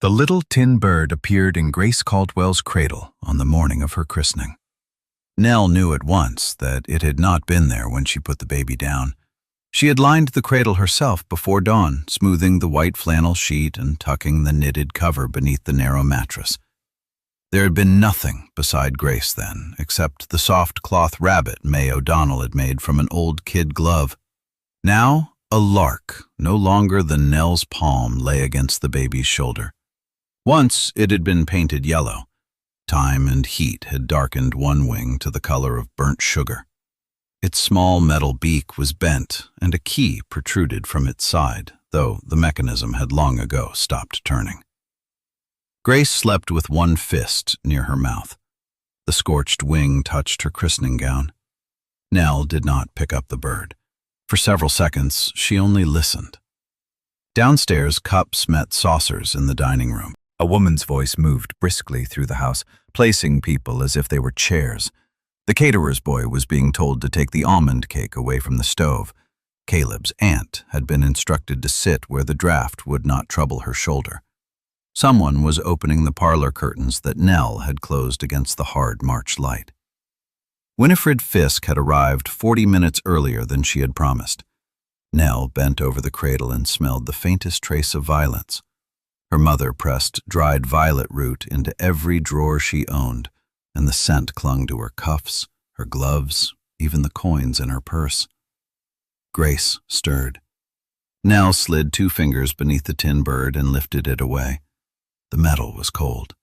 The little tin bird appeared in Grace Caldwell's cradle on the morning of her christening. Nell knew at once that it had not been there when she put the baby down. She had lined the cradle herself before dawn, smoothing the white flannel sheet and tucking the knitted cover beneath the narrow mattress. There had been nothing beside Grace then, except the soft cloth rabbit May O'Donnell had made from an old kid glove. Now, a lark, no longer than Nell's palm, lay against the baby's shoulder. Once it had been painted yellow. Time and heat had darkened one wing to the color of burnt sugar. Its small metal beak was bent, and a key protruded from its side, though the mechanism had long ago stopped turning. Grace slept with one fist near her mouth. The scorched wing touched her christening gown. Nell did not pick up the bird. For several seconds, she only listened. Downstairs, cups met saucers in the dining room. A woman's voice moved briskly through the house, placing people as if they were chairs. The caterer's boy was being told to take the almond cake away from the stove. Caleb's aunt had been instructed to sit where the draught would not trouble her shoulder. Someone was opening the parlor curtains that Nell had closed against the hard March light. Winifred Fisk had arrived 40 minutes earlier than she had promised. Nell bent over the cradle and smelled the faintest trace of violets. Her mother pressed dried violet root into every drawer she owned, and the scent clung to her cuffs, her gloves, even the coins in her purse. Grace stirred. Nell slid 2 fingers beneath the tin bird and lifted it away. The metal was cold.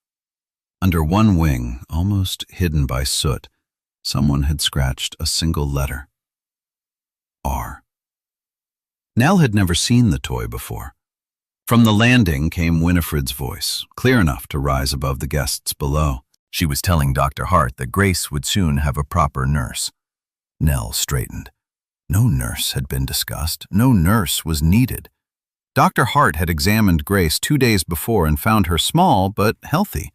Under one wing, almost hidden by soot, someone had scratched a single letter. R. Nell had never seen the toy before. From the landing came Winifred's voice, clear enough to rise above the guests below. She was telling Dr. Hart that Grace would soon have a proper nurse. Nell straightened. No nurse had been discussed. No nurse was needed. Dr. Hart had examined Grace 2 days before and found her small but healthy.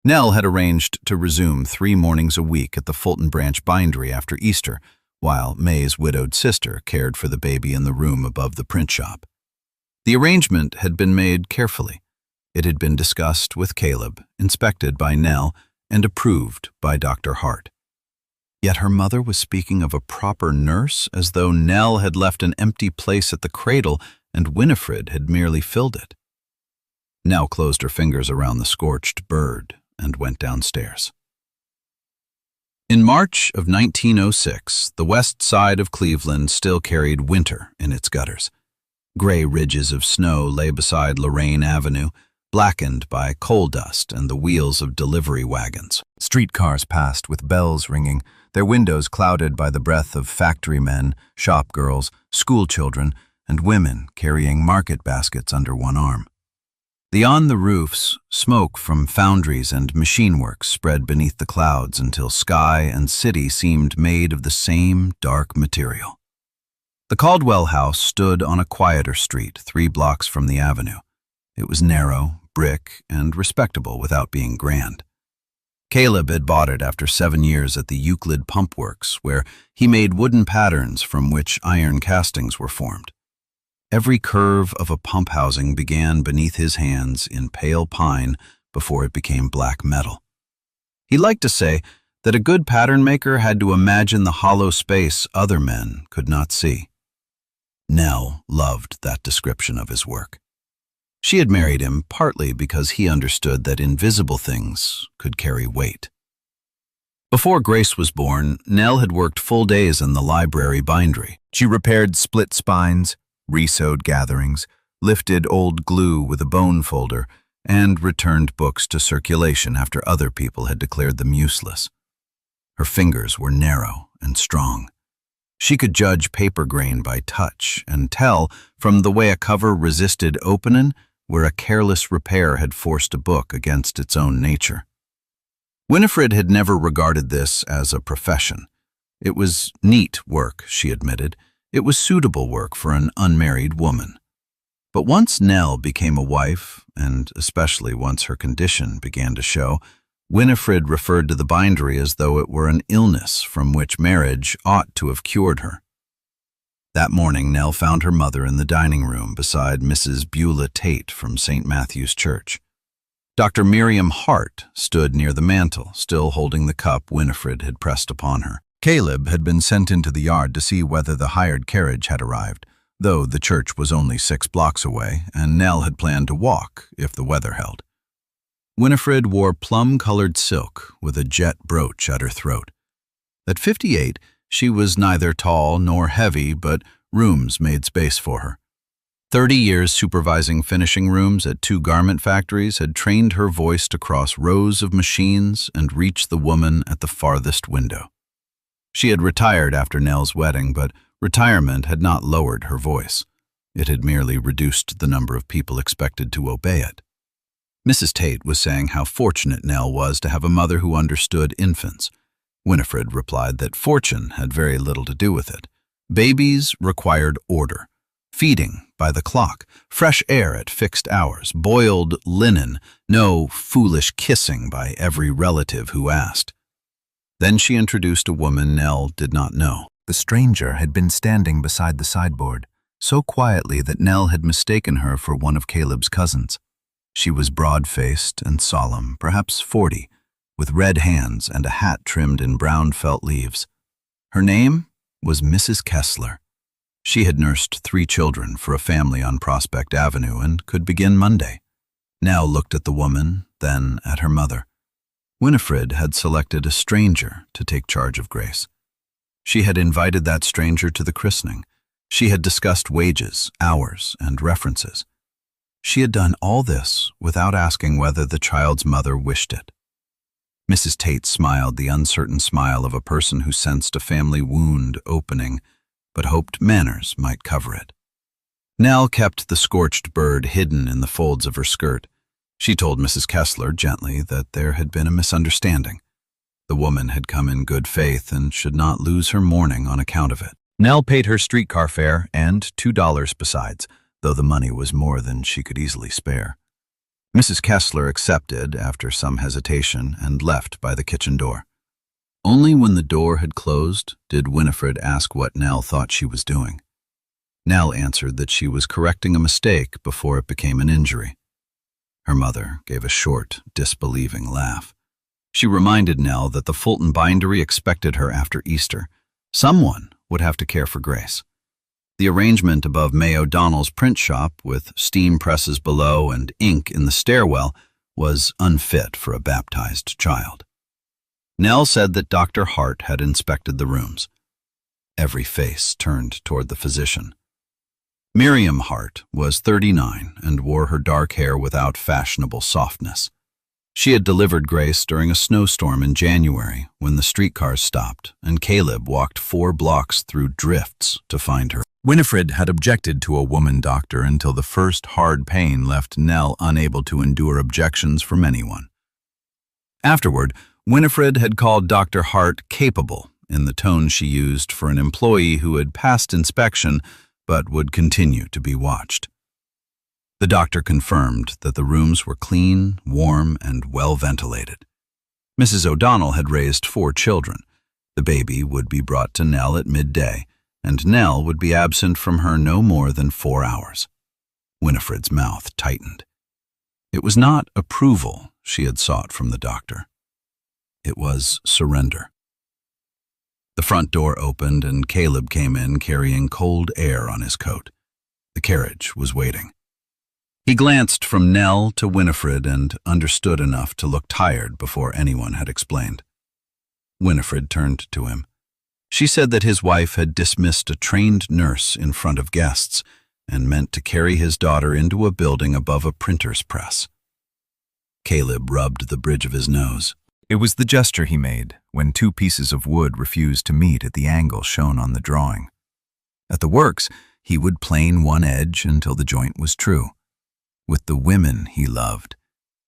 Nell had arranged to resume 3 mornings a week at the Fulton Branch Bindery after Easter, while May's widowed sister cared for the baby in the room above the print shop. The arrangement had been made carefully. It had been discussed with Caleb, inspected by Nell, and approved by Dr. Hart. Yet her mother was speaking of a proper nurse as though Nell had left an empty place at the cradle and Winifred had merely filled it. Nell closed her fingers around the scorched bird and went downstairs. In March of 1906, the west side of Cleveland still carried winter in its gutters. Gray ridges of snow lay beside Lorraine Avenue, blackened by coal dust and the wheels of delivery wagons. Streetcars passed with bells ringing, their windows clouded by the breath of factory men, shop girls, school children, and women carrying market baskets under one arm. Beyond the roofs, smoke from foundries and machine works spread beneath the clouds until sky and city seemed made of the same dark material. The Caldwell house stood on a quieter street 3 blocks from the avenue. It was narrow, brick, and respectable without being grand. Caleb had bought it after 7 years at the Euclid Pump Works, where he made wooden patterns from which iron castings were formed. Every curve of a pump housing began beneath his hands in pale pine before it became black metal. He liked to say that a good pattern maker had to imagine the hollow space other men could not see. Nell loved that description of his work. She had married him partly because he understood that invisible things could carry weight. Before Grace was born, Nell had worked full days in the library bindery. She repaired split spines, resewed gatherings, lifted old glue with a bone folder, and returned books to circulation after other people had declared them useless. Her fingers were narrow and strong. She could judge paper grain by touch and tell from the way a cover resisted opening where a careless repair had forced a book against its own nature. Winifred had never regarded this as a profession. It was neat work, she admitted. It was suitable work for an unmarried woman. But once Nell became a wife, and especially once her condition began to show, Winifred referred to the bindery as though it were an illness from which marriage ought to have cured her. That morning, Nell found her mother in the dining room beside Mrs. Beulah Tate from St. Matthew's Church. Dr. Miriam Hart stood near the mantel, still holding the cup Winifred had pressed upon her. Caleb had been sent into the yard to see whether the hired carriage had arrived, though the church was only 6 blocks away, and Nell had planned to walk if the weather held. Winifred wore plum-colored silk with a jet brooch at her throat. At 58, she was neither tall nor heavy, but rooms made space for her. 30 years supervising finishing rooms at 2 garment factories had trained her voice to cross rows of machines and reach the woman at the farthest window. She had retired after Nell's wedding, but retirement had not lowered her voice. It had merely reduced the number of people expected to obey it. Mrs. Tate was saying how fortunate Nell was to have a mother who understood infants. Winifred replied that fortune had very little to do with it. Babies required order, feeding by the clock, fresh air at fixed hours, boiled linen, no foolish kissing by every relative who asked. Then she introduced a woman Nell did not know. The stranger had been standing beside the sideboard, so quietly that Nell had mistaken her for one of Caleb's cousins. She was broad-faced and solemn, perhaps 40, with red hands and a hat trimmed in brown felt leaves. Her name was Mrs. Kessler. She had nursed 3 children for a family on Prospect Avenue and could begin Monday. Nell looked at the woman, then at her mother. Winifred had selected a stranger to take charge of Grace. She had invited that stranger to the christening. She had discussed wages, hours, and references. She had done all this without asking whether the child's mother wished it. Mrs. Tate smiled the uncertain smile of a person who sensed a family wound opening, but hoped manners might cover it. Nell kept the scorched bird hidden in the folds of her skirt. She told Mrs. Kessler gently that there had been a misunderstanding. The woman had come in good faith and should not lose her mourning on account of it. Nell paid her streetcar fare and $2 besides, though the money was more than she could easily spare. Mrs. Kessler accepted after some hesitation and left by the kitchen door. Only when the door had closed did Winifred ask what Nell thought she was doing. Nell answered that she was correcting a mistake before it became an injury. Her mother gave a short, disbelieving laugh. She reminded Nell that the Fulton bindery expected her after Easter. Someone would have to care for Grace. The arrangement above May O'Donnell's print shop, with steam presses below and ink in the stairwell, was unfit for a baptized child. Nell said that Dr. Hart had inspected the rooms. Every face turned toward the physician. Miriam Hart was 39 and wore her dark hair without fashionable softness. She had delivered Grace during a snowstorm in January when the streetcars stopped and Caleb walked 4 blocks through drifts to find her. Winifred had objected to a woman doctor until the first hard pain left Nell unable to endure objections from anyone. Afterward, Winifred had called Dr. Hart capable in the tone she used for an employee who had passed inspection but would continue to be watched. The doctor confirmed that the rooms were clean, warm, and well ventilated. Mrs. O'Donnell had raised 4 children. The baby would be brought to Nell at midday, and Nell would be absent from her no more than 4 hours. Winifred's mouth tightened. It was not approval she had sought from the doctor. It was surrender. The front door opened and Caleb came in carrying cold air on his coat. The carriage was waiting. He glanced from Nell to Winifred and understood enough to look tired before anyone had explained. Winifred turned to him. She said that his wife had dismissed a trained nurse in front of guests and meant to carry his daughter into a building above a printer's press. Caleb rubbed the bridge of his nose. It was the gesture he made when 2 pieces of wood refused to meet at the angle shown on the drawing. At the works, he would plane one edge until the joint was true. With the women he loved,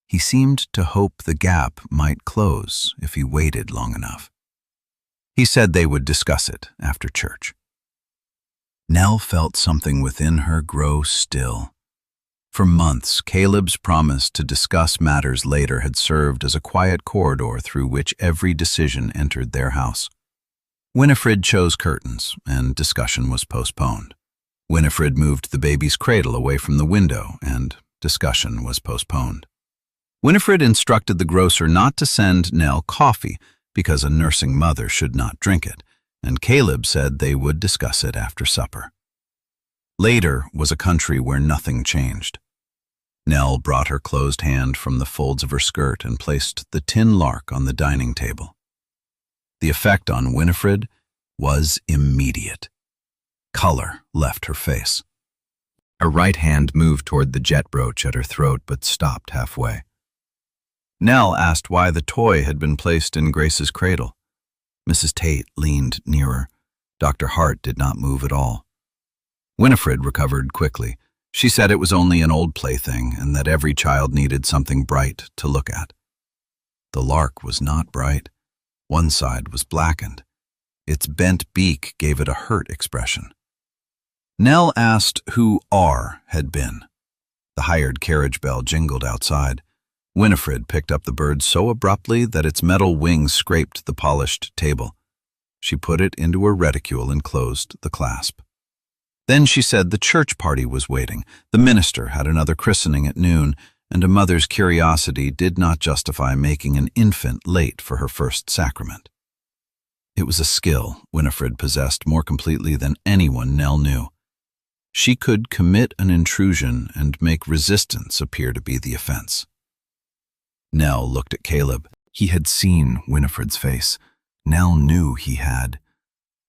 he seemed to hope the gap might close if he waited long enough. He said they would discuss it after church. Nell felt something within her grow still. For months, Caleb's promise to discuss matters later had served as a quiet corridor through which every decision entered their house. Winifred chose curtains, and discussion was postponed. Winifred moved the baby's cradle away from the window, and discussion was postponed. Winifred instructed the grocer not to send Nell coffee because a nursing mother should not drink it, and Caleb said they would discuss it after supper. Later was a country where nothing changed. Nell brought her closed hand from the folds of her skirt and placed the tin lark on the dining table. The effect on Winifred was immediate. Color left her face. Her right hand moved toward the jet brooch at her throat but stopped halfway. Nell asked why the toy had been placed in Grace's cradle. Mrs. Tate leaned nearer. Dr. Hart did not move at all. Winifred recovered quickly. She said it was only an old plaything and that every child needed something bright to look at. The lark was not bright. One side was blackened. Its bent beak gave it a hurt expression. Nell asked who R had been. The hired carriage bell jingled outside. Winifred picked up the bird so abruptly that its metal wings scraped the polished table. She put it into her reticule and closed the clasp. Then she said the church party was waiting. The minister had another christening at noon, and a mother's curiosity did not justify making an infant late for her first sacrament. It was a skill Winifred possessed more completely than anyone Nell knew. She could commit an intrusion and make resistance appear to be the offense. Nell looked at Caleb. He had seen Winifred's face. Nell knew he had.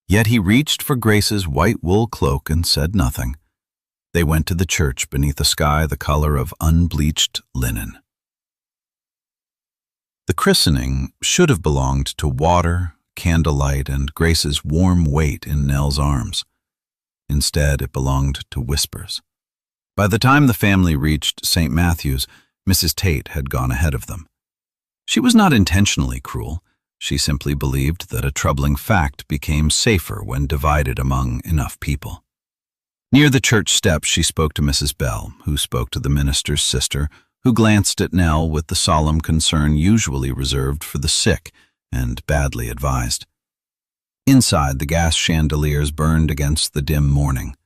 Yet he reached for Grace's white wool cloak and said nothing. They went to the church beneath a sky the color of unbleached linen. The christening should have belonged to water, candlelight, and Grace's warm weight in Nell's arms. Instead, it belonged to whispers. By the time the family reached St. Matthew's, Mrs. Tate had gone ahead of them. She was not intentionally cruel. She simply believed that a troubling fact became safer when divided among enough people. Near the church steps, she spoke to Mrs. Bell, who spoke to the minister's sister, who glanced at Nell with the solemn concern usually reserved for the sick and badly advised. Inside, the gas chandeliers burned against the dim morning.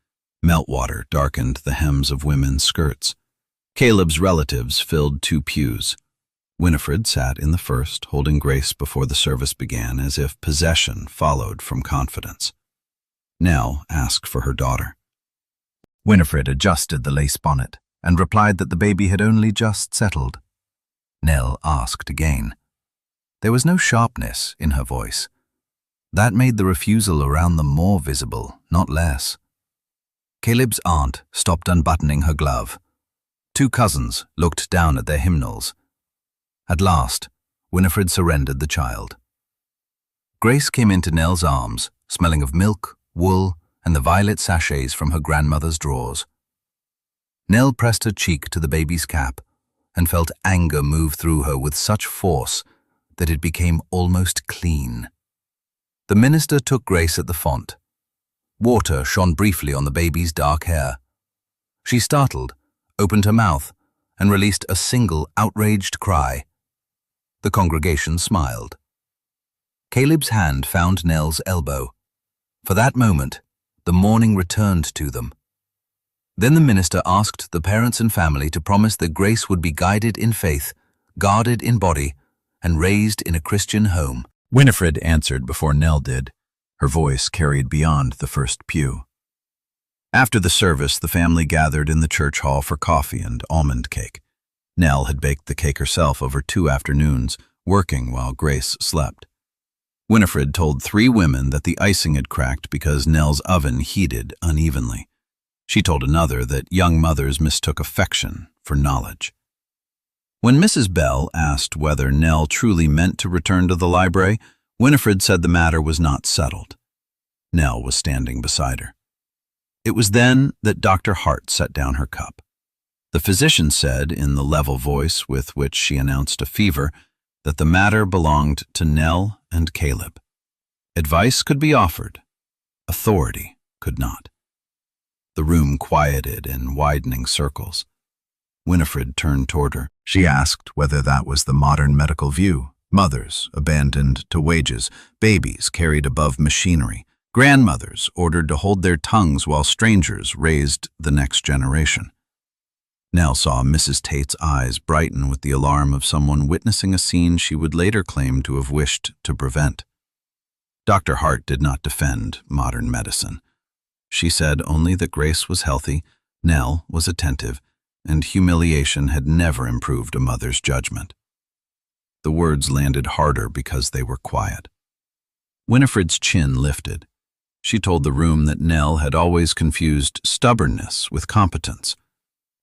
Meltwater darkened the hems of women's skirts. Caleb's relatives filled 2 pews. Winifred sat in the first, holding Grace before the service began, as if possession followed from confidence. Nell asked for her daughter. Winifred adjusted the lace bonnet and replied that the baby had only just settled. Nell asked again. There was no sharpness in her voice. That made the refusal around them more visible, not less. Caleb's aunt stopped unbuttoning her glove. 2 cousins looked down at their hymnals. At last, Winifred surrendered the child. Grace came into Nell's arms, smelling of milk, wool, and the violet sachets from her grandmother's drawers. Nell pressed her cheek to the baby's cap and felt anger move through her with such force that it became almost clean. The minister took Grace at the font. Water shone briefly on the baby's dark hair. She startled, opened her mouth, and released a single outraged cry. The congregation smiled. Caleb's hand found Nell's elbow. For that moment, the morning returned to them. Then the minister asked the parents and family to promise that Grace would be guided in faith, guarded in body, and raised in a Christian home. Winifred answered before Nell did. Her voice carried beyond the first pew. After the service, the family gathered in the church hall for coffee and almond cake. Nell had baked the cake herself over 2 afternoons, working while Grace slept. Winifred told 3 women that the icing had cracked because Nell's oven heated unevenly. She told another that young mothers mistook affection for knowledge. When Mrs. Bell asked whether Nell truly meant to return to the library, Winifred said the matter was not settled. Nell was standing beside her. It was then that Dr. Hart set down her cup. The physician said, in the level voice with which she announced a fever, that the matter belonged to Nell and Caleb. Advice could be offered. Authority could not. The room quieted in widening circles. Winifred turned toward her. She asked whether that was the modern medical view. Mothers abandoned to wages, babies carried above machinery, grandmothers ordered to hold their tongues while strangers raised the next generation. Nell saw Mrs. Tate's eyes brighten with the alarm of someone witnessing a scene she would later claim to have wished to prevent. Dr. Hart did not defend modern medicine. She said only that Grace was healthy, Nell was attentive, and humiliation had never improved a mother's judgment. The words landed harder because they were quiet. Winifred's chin lifted. She told the room that Nell had always confused stubbornness with competence.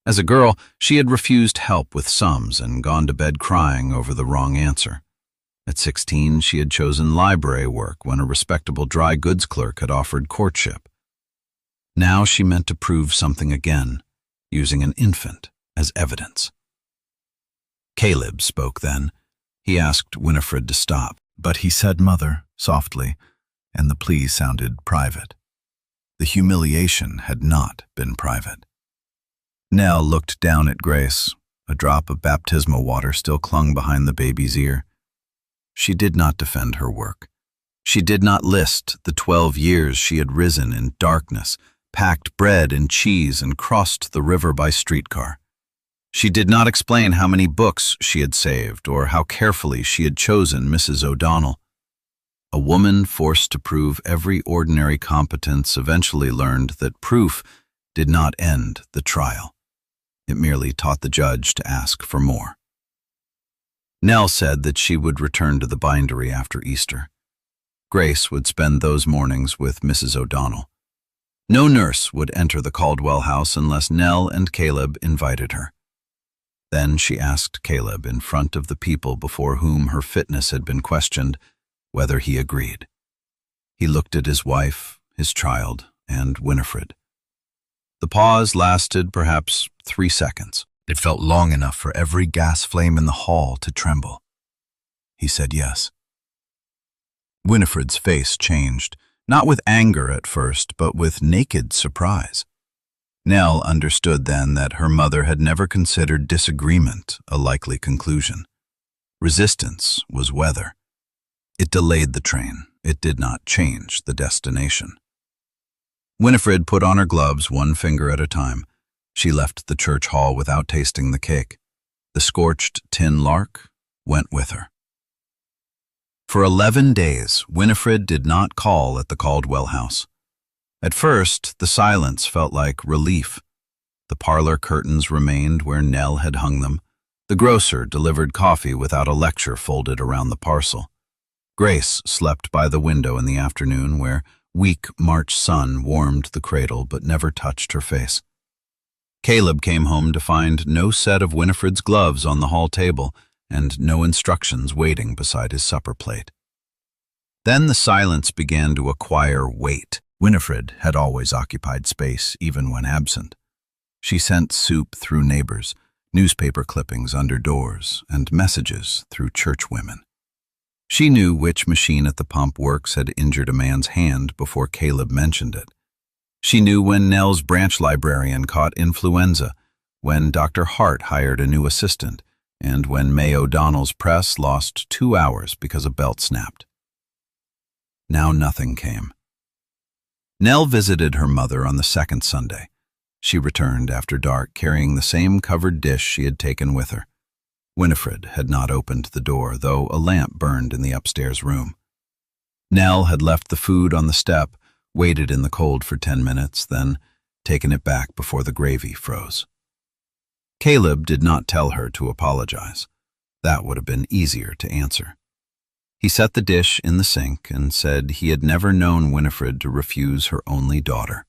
As a girl, she had refused help with sums and gone to bed crying over the wrong answer. At 16, she had chosen library work when a respectable dry goods clerk had offered courtship. Now she meant to prove something again, using an infant as evidence. Caleb spoke then. He asked Winifred to stop, but he said "Mother" softly, and the plea sounded private. The humiliation had not been private. Nell looked down at Grace. A drop of baptismal water still clung behind the baby's ear. She did not defend her work. She did not list the 12 years she had risen in darkness, packed bread and cheese, and crossed the river by streetcar. She did not explain how many books she had saved or how carefully she had chosen Mrs. O'Donnell. A woman forced to prove every ordinary competence eventually learned that proof did not end the trial. It merely taught the judge to ask for more. Nell said that she would return to the bindery after Easter. Grace would spend those mornings with Mrs. O'Donnell. No nurse would enter the Caldwell house unless Nell and Caleb invited her. Then she asked Caleb, in front of the people before whom her fitness had been questioned, whether he agreed. He looked at his wife, his child, and Winifred. The pause lasted perhaps 3 seconds. It felt long enough for every gas flame in the hall to tremble. He said yes. Winifred's face changed, not with anger at first, but with naked surprise. Nell understood then that her mother had never considered disagreement a likely conclusion. Resistance was weather. It delayed the train. It did not change the destination. Winifred put on her gloves 1 finger at a time. She left the church hall without tasting the cake. The scorched tin lark went with her. For 11 days, Winifred did not call at the Caldwell house. At first, the silence felt like relief. The parlor curtains remained where Nell had hung them. The grocer delivered coffee without a lecture folded around the parcel. Grace slept by the window in the afternoon where weak March sun warmed the cradle but never touched her face. Caleb came home to find no set of Winifred's gloves on the hall table and no instructions waiting beside his supper plate. Then the silence began to acquire weight. Winifred had always occupied space, even when absent. She sent soup through neighbors, newspaper clippings under doors, and messages through churchwomen. She knew which machine at the pump works had injured a man's hand before Caleb mentioned it. She knew when Nell's branch librarian caught influenza, when Dr. Hart hired a new assistant, and when May O'Donnell's press lost 2 hours because a belt snapped. Now nothing came. Nell visited her mother on the 2nd Sunday. She returned after dark carrying the same covered dish she had taken with her. Winifred had not opened the door, though a lamp burned in the upstairs room. Nell had left the food on the step, waited in the cold for 10 minutes, then taken it back before the gravy froze. Caleb did not tell her to apologize. That would have been easier to answer. He set the dish in the sink and said he had never known Winifred to refuse her only daughter.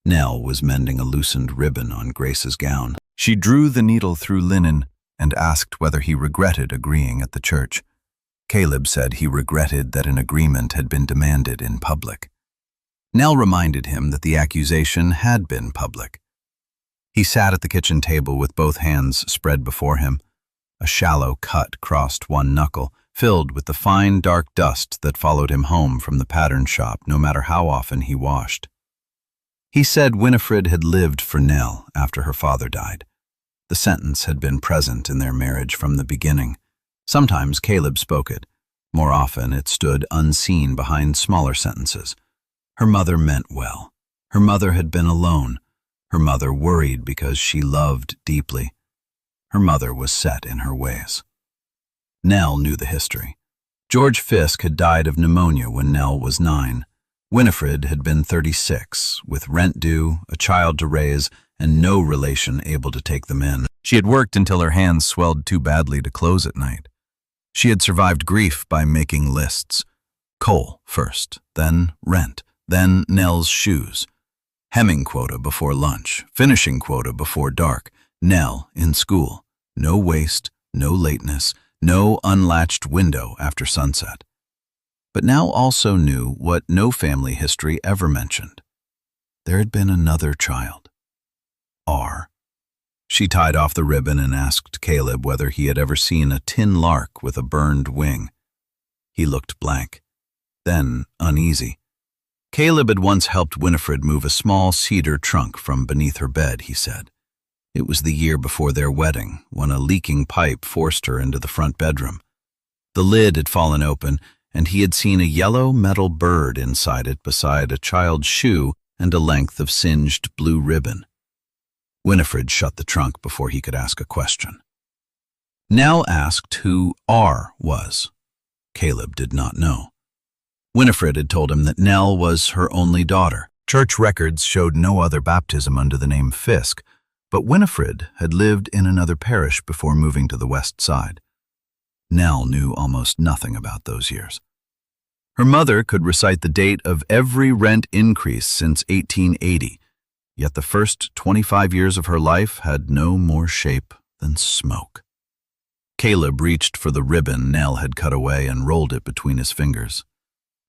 Nell was mending a loosened ribbon on Grace's gown. She drew the needle through linen and asked whether he regretted agreeing at the church. Caleb said he regretted that an agreement had been demanded in public. Nell reminded him that the accusation had been public. He sat at the kitchen table with both hands spread before him. A shallow cut crossed one knuckle, filled with the fine, dark dust that followed him home from the pattern shop no matter how often he washed. He said Winifred had lived for Nell after her father died. The sentence had been present in their marriage from the beginning. Sometimes Caleb spoke it. More often it stood unseen behind smaller sentences. Her mother meant well. Her mother had been alone. Her mother worried because she loved deeply. Her mother was set in her ways. Nell knew the history. George Fisk had died of pneumonia when Nell was 9. Winifred had been 36, with rent due, a child to raise, and no relation able to take them in. She had worked until her hands swelled too badly to close at night. She had survived grief by making lists. Coal first, then rent, then Nell's shoes. Hemming quota before lunch, finishing quota before dark. Nell in school. No waste, no lateness, no unlatched window after sunset. But Nell also knew what no family history ever mentioned. There had been another child. R. She tied off the ribbon and asked Caleb whether he had ever seen a tin lark with a burned wing. He looked blank, then uneasy. Caleb had once helped Winifred move a small cedar trunk from beneath her bed, he said. It was the year before their wedding, when a leaking pipe forced her into the front bedroom. The lid had fallen open, and he had seen a yellow metal bird inside it beside a child's shoe and a length of singed blue ribbon. Winifred shut the trunk before he could ask a question. Nell asked who R was. Caleb did not know. Winifred had told him that Nell was her only daughter. Church records showed no other baptism under the name Fisk, but Winifred had lived in another parish before moving to the west side. Nell knew almost nothing about those years. Her mother could recite the date of every rent increase since 1880, yet the first 25 years of her life had no more shape than smoke. Caleb reached for the ribbon Nell had cut away and rolled it between his fingers.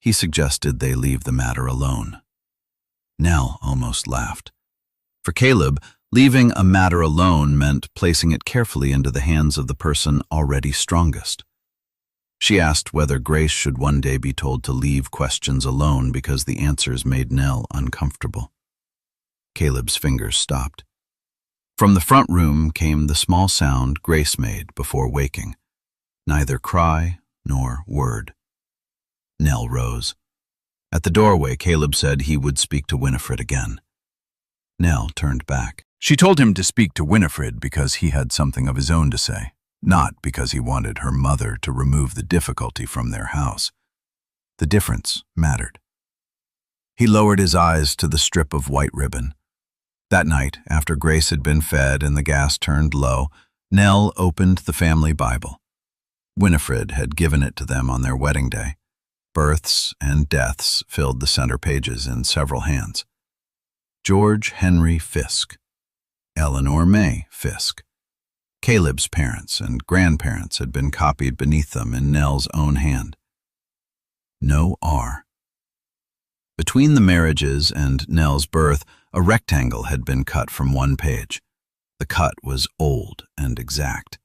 He suggested they leave the matter alone. Nell almost laughed. For Caleb, leaving a matter alone meant placing it carefully into the hands of the person already strongest. She asked whether Grace should one day be told to leave questions alone because the answers made Nell uncomfortable. Caleb's fingers stopped. From the front room came the small sound Grace made before waking. Neither cry nor word. Nell rose. At the doorway, Caleb said he would speak to Winifred again. Nell turned back. She told him to speak to Winifred because he had something of his own to say, not because he wanted her mother to remove the difficulty from their house. The difference mattered. He lowered his eyes to the strip of white ribbon. That night, after Grace had been fed and the gas turned low, Nell opened the family Bible. Winifred had given it to them on their wedding day. Births and deaths filled the center pages in several hands. George Henry Fisk. Eleanor May Fisk. Caleb's parents and grandparents had been copied beneath them in Nell's own hand. No R. Between the marriages and Nell's birth, a rectangle had been cut from one page. The cut was old and exact.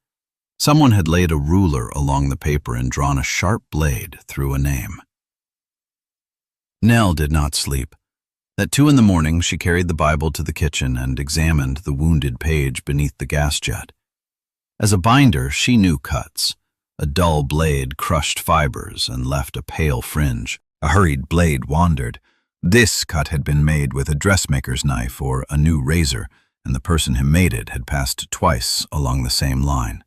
Someone had laid a ruler along the paper and drawn a sharp blade through a name. Nell did not sleep. At 2 a.m, she carried the Bible to the kitchen and examined the wounded page beneath the gas jet. As a binder, she knew cuts. A dull blade crushed fibers and left a pale fringe. A hurried blade wandered. This cut had been made with a dressmaker's knife or a new razor, and the person who made it had passed twice along the same line.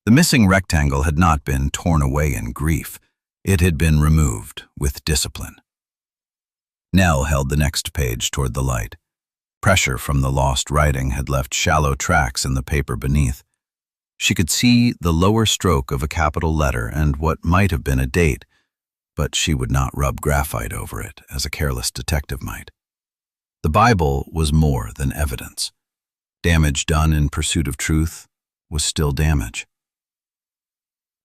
The missing rectangle had not been torn away in grief. It had been removed with discipline. Nell held the next page toward the light. Pressure from the lost writing had left shallow tracks in the paper beneath. She could see the lower stroke of a capital letter and what might have been a date, but she would not rub graphite over it as a careless detective might. The Bible was more than evidence. Damage done in pursuit of truth was still damage.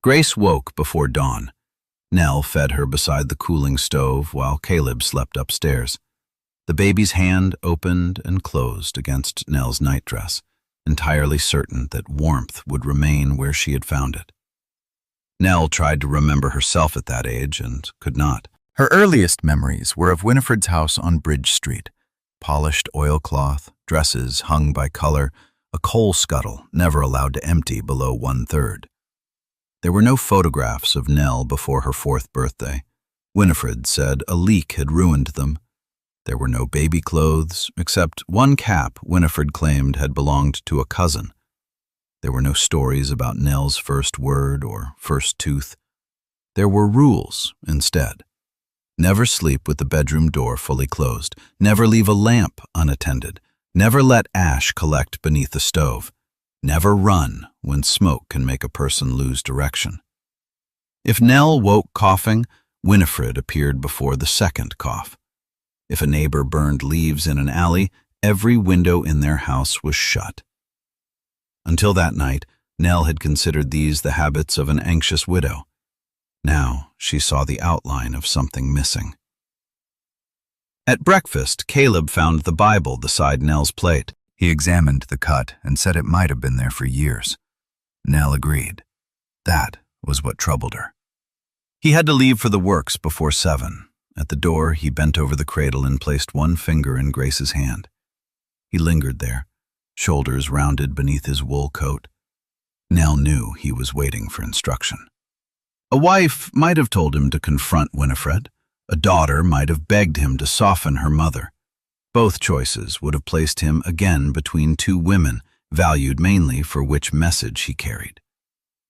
Grace woke before dawn. Nell fed her beside the cooling stove while Caleb slept upstairs. The baby's hand opened and closed against Nell's nightdress, entirely certain that warmth would remain where she had found it. Nell tried to remember herself at that age and could not. Her earliest memories were of Winifred's house on Bridge Street. Polished oilcloth, dresses hung by color, a coal scuttle never allowed to empty below 1/3. There were no photographs of Nell before her 4th birthday. Winifred said a leak had ruined them. There were no baby clothes, except one cap Winifred claimed had belonged to a cousin. There were no stories about Nell's first word or first tooth. There were rules instead. Never sleep with the bedroom door fully closed. Never leave a lamp unattended. Never let ash collect beneath the stove. Never run when smoke can make a person lose direction. If Nell woke coughing, Winifred appeared before the second cough. If a neighbor burned leaves in an alley, every window in their house was shut. Until that night, Nell had considered these the habits of an anxious widow. Now she saw the outline of something missing. At breakfast, Caleb found the Bible beside Nell's plate. He examined the cut and said it might have been there for years. Nell agreed. That was what troubled her. He had to leave for the works before 7. At the door, he bent over the cradle and placed one finger in Grace's hand. He lingered there, shoulders rounded beneath his wool coat. Nell knew he was waiting for instruction. A wife might have told him to confront Winifred. A daughter might have begged him to soften her mother. Both choices would have placed him again between two women, valued mainly for which message he carried.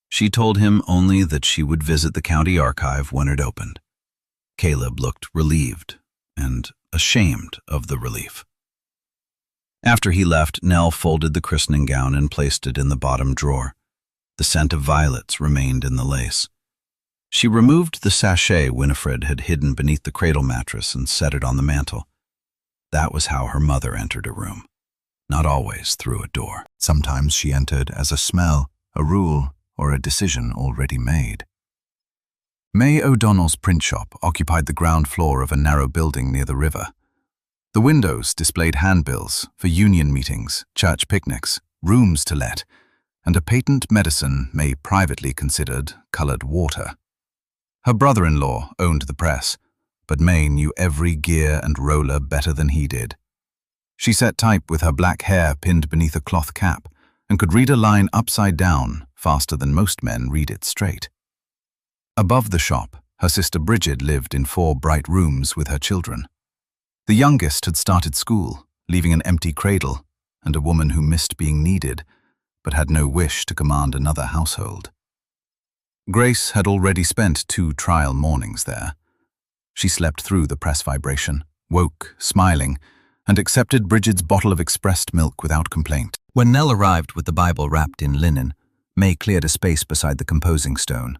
She told him only that she would visit the county archive when it opened. Caleb looked relieved and ashamed of the relief. After he left, Nell folded the christening gown and placed it in the bottom drawer. The scent of violets remained in the lace. She removed the sachet Winifred had hidden beneath the cradle mattress and set it on the mantel. That was how her mother entered a room, not always through a door. Sometimes she entered as a smell, a rule, or a decision already made. May O'Donnell's print shop occupied the ground floor of a narrow building near the river. The windows displayed handbills for union meetings, church picnics, rooms to let, and a patent medicine May privately considered colored water. Her brother-in-law owned the press, but May knew every gear and roller better than he did. She set type with her black hair pinned beneath a cloth cap and could read a line upside down faster than most men read it straight. Above the shop, her sister Bridget lived in 4 bright rooms with her children. The youngest had started school, leaving an empty cradle and a woman who missed being needed, but had no wish to command another household. Grace had already spent 2 trial mornings there. She slept through the press vibration, woke, smiling, and accepted Bridget's bottle of expressed milk without complaint. When Nell arrived with the Bible wrapped in linen, May cleared a space beside the composing stone.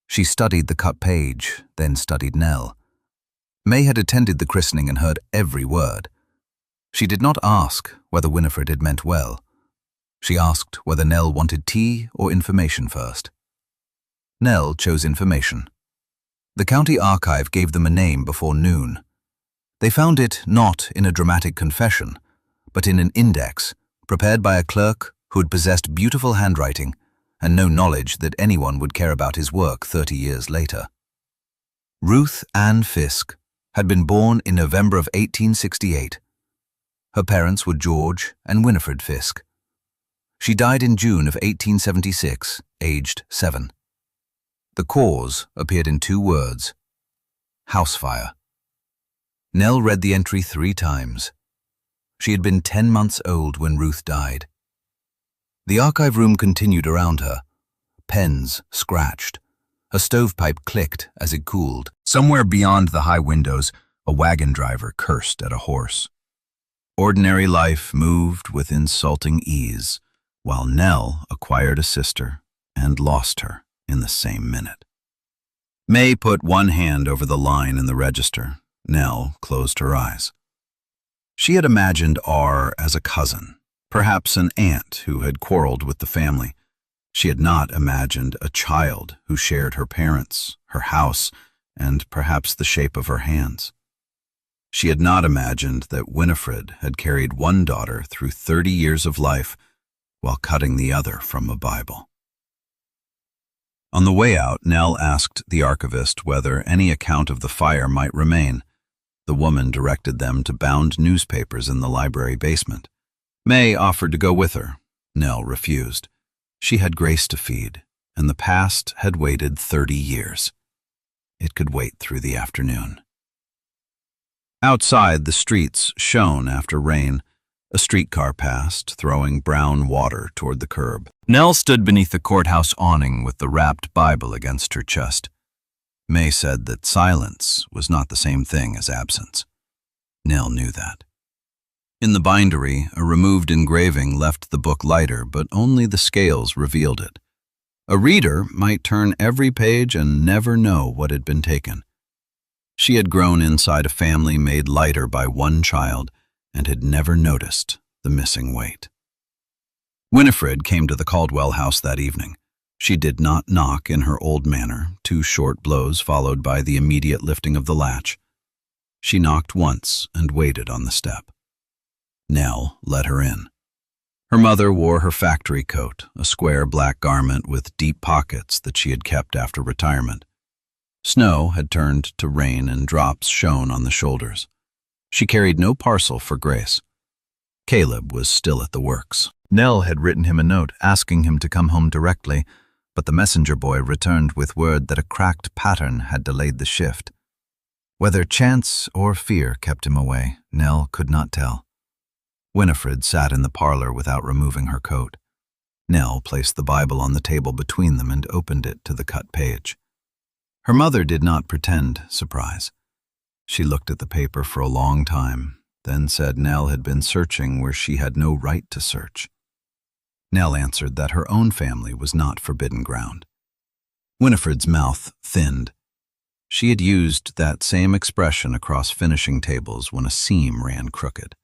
She studied the cut page, then studied Nell. May had attended the christening and heard every word. She did not ask whether Winifred had meant well. She asked whether Nell wanted tea or information first. Nell chose information. The county archive gave them a name before noon. They found it not in a dramatic confession, but in an index prepared by a clerk who had possessed beautiful handwriting and no knowledge that anyone would care about his work 30 years later. Ruth Ann Fisk had been born in November of 1868. Her parents were George and Winifred Fisk. She died in June of 1876, aged 7. The cause appeared in 2 words: house fire. Nell read the entry 3 times. She had been 10 months old when Ruth died. The archive room continued around her. Pens scratched. A stovepipe clicked as it cooled. Somewhere beyond the high windows, a wagon driver cursed at a horse. Ordinary life moved with insulting ease, while Nell acquired a sister and lost her in the same minute. May put one hand over the line in the register. Nell closed her eyes. She had imagined R as a cousin, perhaps an aunt who had quarreled with the family. She had not imagined a child who shared her parents, her house, and perhaps the shape of her hands. She had not imagined that Winifred had carried one daughter through 30 years of life while cutting the other from a Bible. On the way out, Nell asked the archivist whether any account of the fire might remain. The woman directed them to bound newspapers in the library basement. May offered to go with her. Nell refused. She had Grace to feed, and the past had waited 30 years. It could wait through the afternoon. Outside, the streets shone after rain. A streetcar passed, throwing brown water toward the curb. Nell stood beneath the courthouse awning with the wrapped Bible against her chest. May said that silence was not the same thing as absence. Nell knew that. In the bindery, a removed engraving left the book lighter, but only the scales revealed it. A reader might turn every page and never know what had been taken. She had grown inside a family made lighter by one child and had never noticed the missing weight. Winifred came to the Caldwell house that evening. She did not knock in her old manner, 2 short blows followed by the immediate lifting of the latch. She knocked once and waited on the step. Nell let her in. Her mother wore her factory coat, a square black garment with deep pockets that she had kept after retirement. Snow had turned to rain and drops shone on the shoulders. She carried no parcel for Grace. Caleb was still at the works. Nell had written him a note asking him to come home directly, but the messenger boy returned with word that a cracked pattern had delayed the shift. Whether chance or fear kept him away, Nell could not tell. Winifred sat in the parlor without removing her coat. Nell placed the Bible on the table between them and opened it to the cut page. Her mother did not pretend surprise. She looked at the paper for a long time, then said Nell had been searching where she had no right to search. Nell answered that her own family was not forbidden ground. Winifred's mouth thinned. She had used that same expression across finishing tables when a seam ran crooked.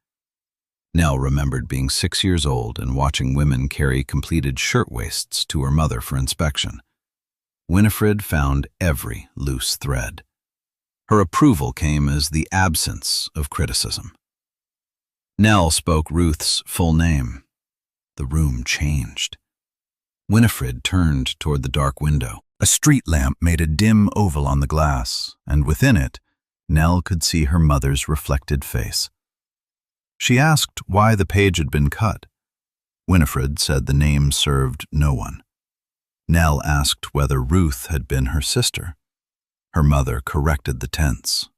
Nell remembered being 6 years old and watching women carry completed shirtwaists to her mother for inspection. Winifred found every loose thread. Her approval came as the absence of criticism. Nell spoke Ruth's full name. The room changed. Winifred turned toward the dark window. A street lamp made a dim oval on the glass, and within it, Nell could see her mother's reflected face. She asked why the page had been cut. Winifred said the name served no one. Nell asked whether Ruth had been her sister. Her mother corrected the tense.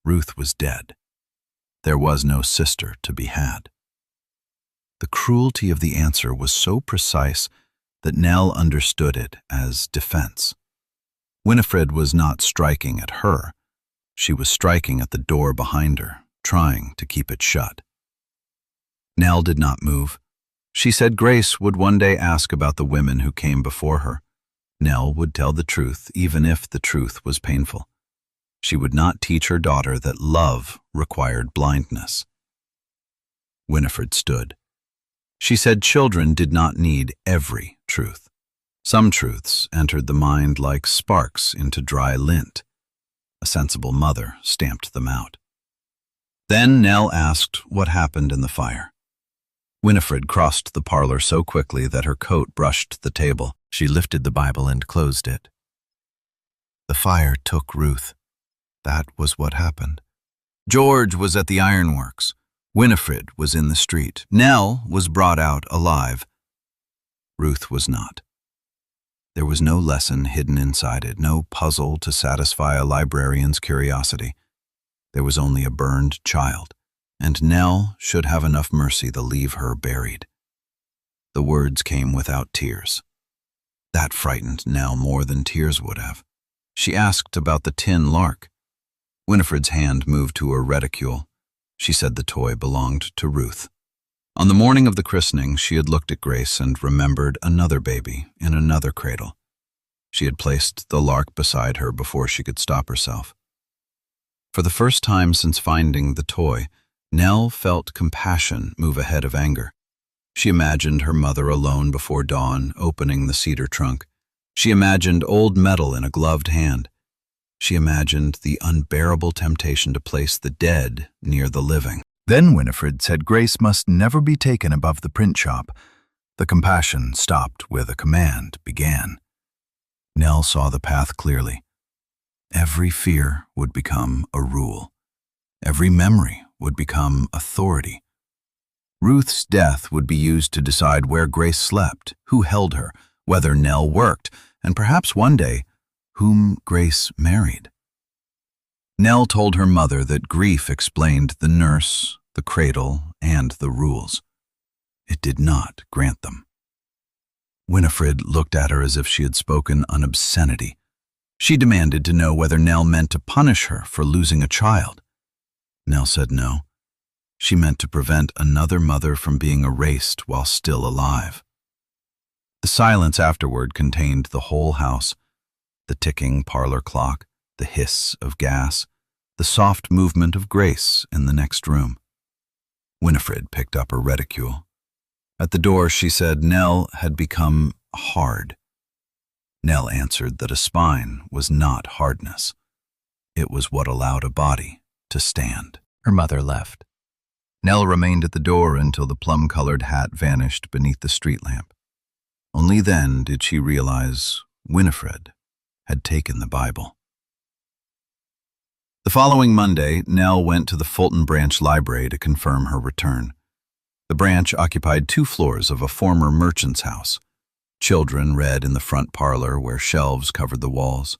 Ruth was dead. There was no sister to be had. The cruelty of the answer was so precise that Nell understood it as defense. Winifred was not striking at her. She was striking at the door behind her, trying to keep it shut. Nell did not move. She said Grace would one day ask about the women who came before her. Nell would tell the truth, even if the truth was painful. She would not teach her daughter that love required blindness. Winifred stood. She said children did not need every truth. Some truths entered the mind like sparks into dry lint. A sensible mother stamped them out. Then Nell asked what happened in the fire. Winifred crossed the parlor so quickly that her coat brushed the table. She lifted the Bible and closed it. The fire took Ruth. That was what happened. George was at the ironworks. Winifred was in the street. Nell was brought out alive. Ruth was not. There was no lesson hidden inside it, no puzzle to satisfy a librarian's curiosity. There was only a burned child, and Nell should have enough mercy to leave her buried. The words came without tears. That frightened Nell more than tears would have. She asked about the tin lark. Winifred's hand moved to her reticule. She said the toy belonged to Ruth. On the morning of the christening, she had looked at Grace and remembered another baby in another cradle. She had placed the lark beside her before she could stop herself. For the first time since finding the toy, Nell felt compassion move ahead of anger. She imagined her mother alone before dawn, opening the cedar trunk. She imagined old metal in a gloved hand. She imagined the unbearable temptation to place the dead near the living. Then Winifred said Grace must never be taken above the print shop. The compassion stopped where the command began. Nell saw the path clearly. Every fear would become a rule. Every memory would become authority. Ruth's death would be used to decide where Grace slept, who held her, whether Nell worked, and perhaps one day, whom Grace married. Nell told her mother that grief explained the nurse, the cradle, and the rules. It did not grant them. Winifred looked at her as if she had spoken an obscenity. She demanded to know whether Nell meant to punish her for losing a child. Nell said no. She meant to prevent another mother from being erased while still alive. The silence afterward contained the whole house, the ticking parlor clock, the hiss of gas, the soft movement of Grace in the next room. Winifred picked up her reticule. At the door, she said Nell had become hard. Nell answered that a spine was not hardness. It was what allowed a body to stand. Her mother left. Nell remained at the door until the plum-colored hat vanished beneath the street lamp. Only then did she realize Winifred had taken the Bible. The following Monday, Nell went to the Fulton Branch Library to confirm her return. The branch occupied 2 floors of a former merchant's house. Children read in the front parlor where shelves covered the walls.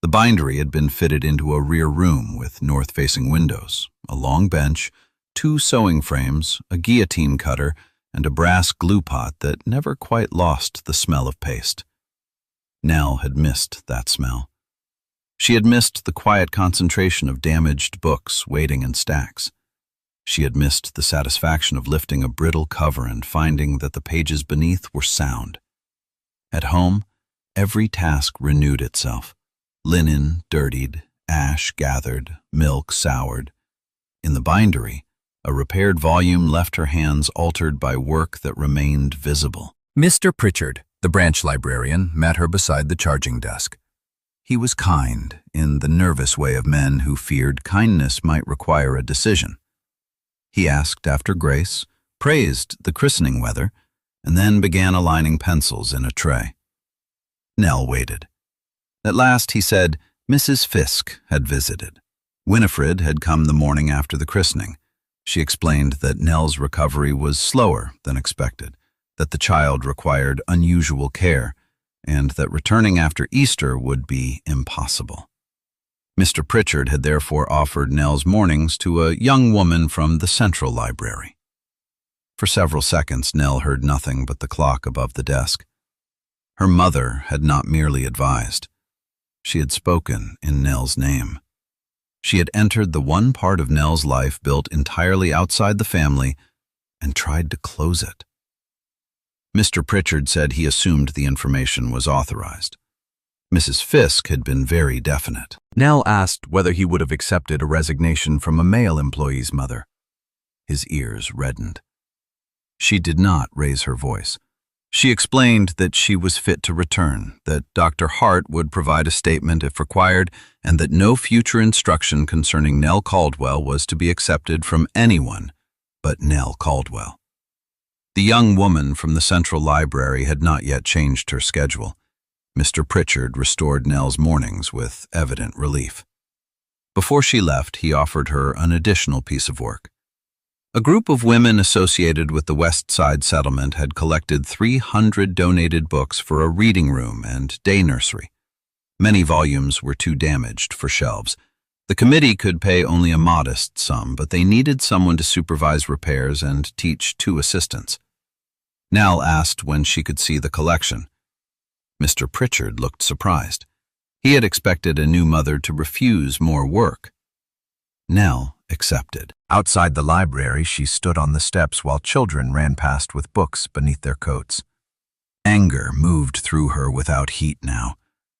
The bindery had been fitted into a rear room with north-facing windows, a long bench, 2 sewing frames, a guillotine cutter, and a brass glue pot that never quite lost the smell of paste. Nell had missed that smell. She had missed the quiet concentration of damaged books waiting in stacks. She had missed the satisfaction of lifting a brittle cover and finding that the pages beneath were sound. At home, every task renewed itself. Linen dirtied, ash gathered, milk soured. In the bindery, a repaired volume left her hands altered by work that remained visible. Mr. Pritchard, the branch librarian, met her beside the charging desk. He was kind, in the nervous way of men who feared kindness might require a decision. He asked after Grace, praised the christening weather, and then began aligning pencils in a tray. Nell waited. At last he said Mrs. Fisk had visited. Winifred had come the morning after the christening. She explained that Nell's recovery was slower than expected, that the child required unusual care, and that returning after Easter would be impossible. Mr. Pritchard had therefore offered Nell's mornings to a young woman from the Central Library. For several seconds, Nell heard nothing but the clock above the desk. Her mother had not merely advised. She had spoken in Nell's name. She had entered the one part of Nell's life built entirely outside the family and tried to close it. Mr. Pritchard said he assumed the information was authorized. Mrs. Fisk had been very definite. Nell asked whether he would have accepted a resignation from a male employee's mother. His ears reddened. She did not raise her voice. She explained that she was fit to return, that Dr. Hart would provide a statement if required, and that no future instruction concerning Nell Caldwell was to be accepted from anyone but Nell Caldwell. The young woman from the Central Library had not yet changed her schedule. Mr. Pritchard restored Nell's mornings with evident relief. Before she left, he offered her an additional piece of work. A group of women associated with the West Side settlement had collected 300 donated books for a reading room and day nursery. Many volumes were too damaged for shelves. The committee could pay only a modest sum, but they needed someone to supervise repairs and teach 2 assistants. Nell asked when she could see the collection. Mr. Pritchard looked surprised. He had expected a new mother to refuse more work. Nell accepted. Outside the library, she stood on the steps while children ran past with books beneath their coats. Anger moved through her without heat now.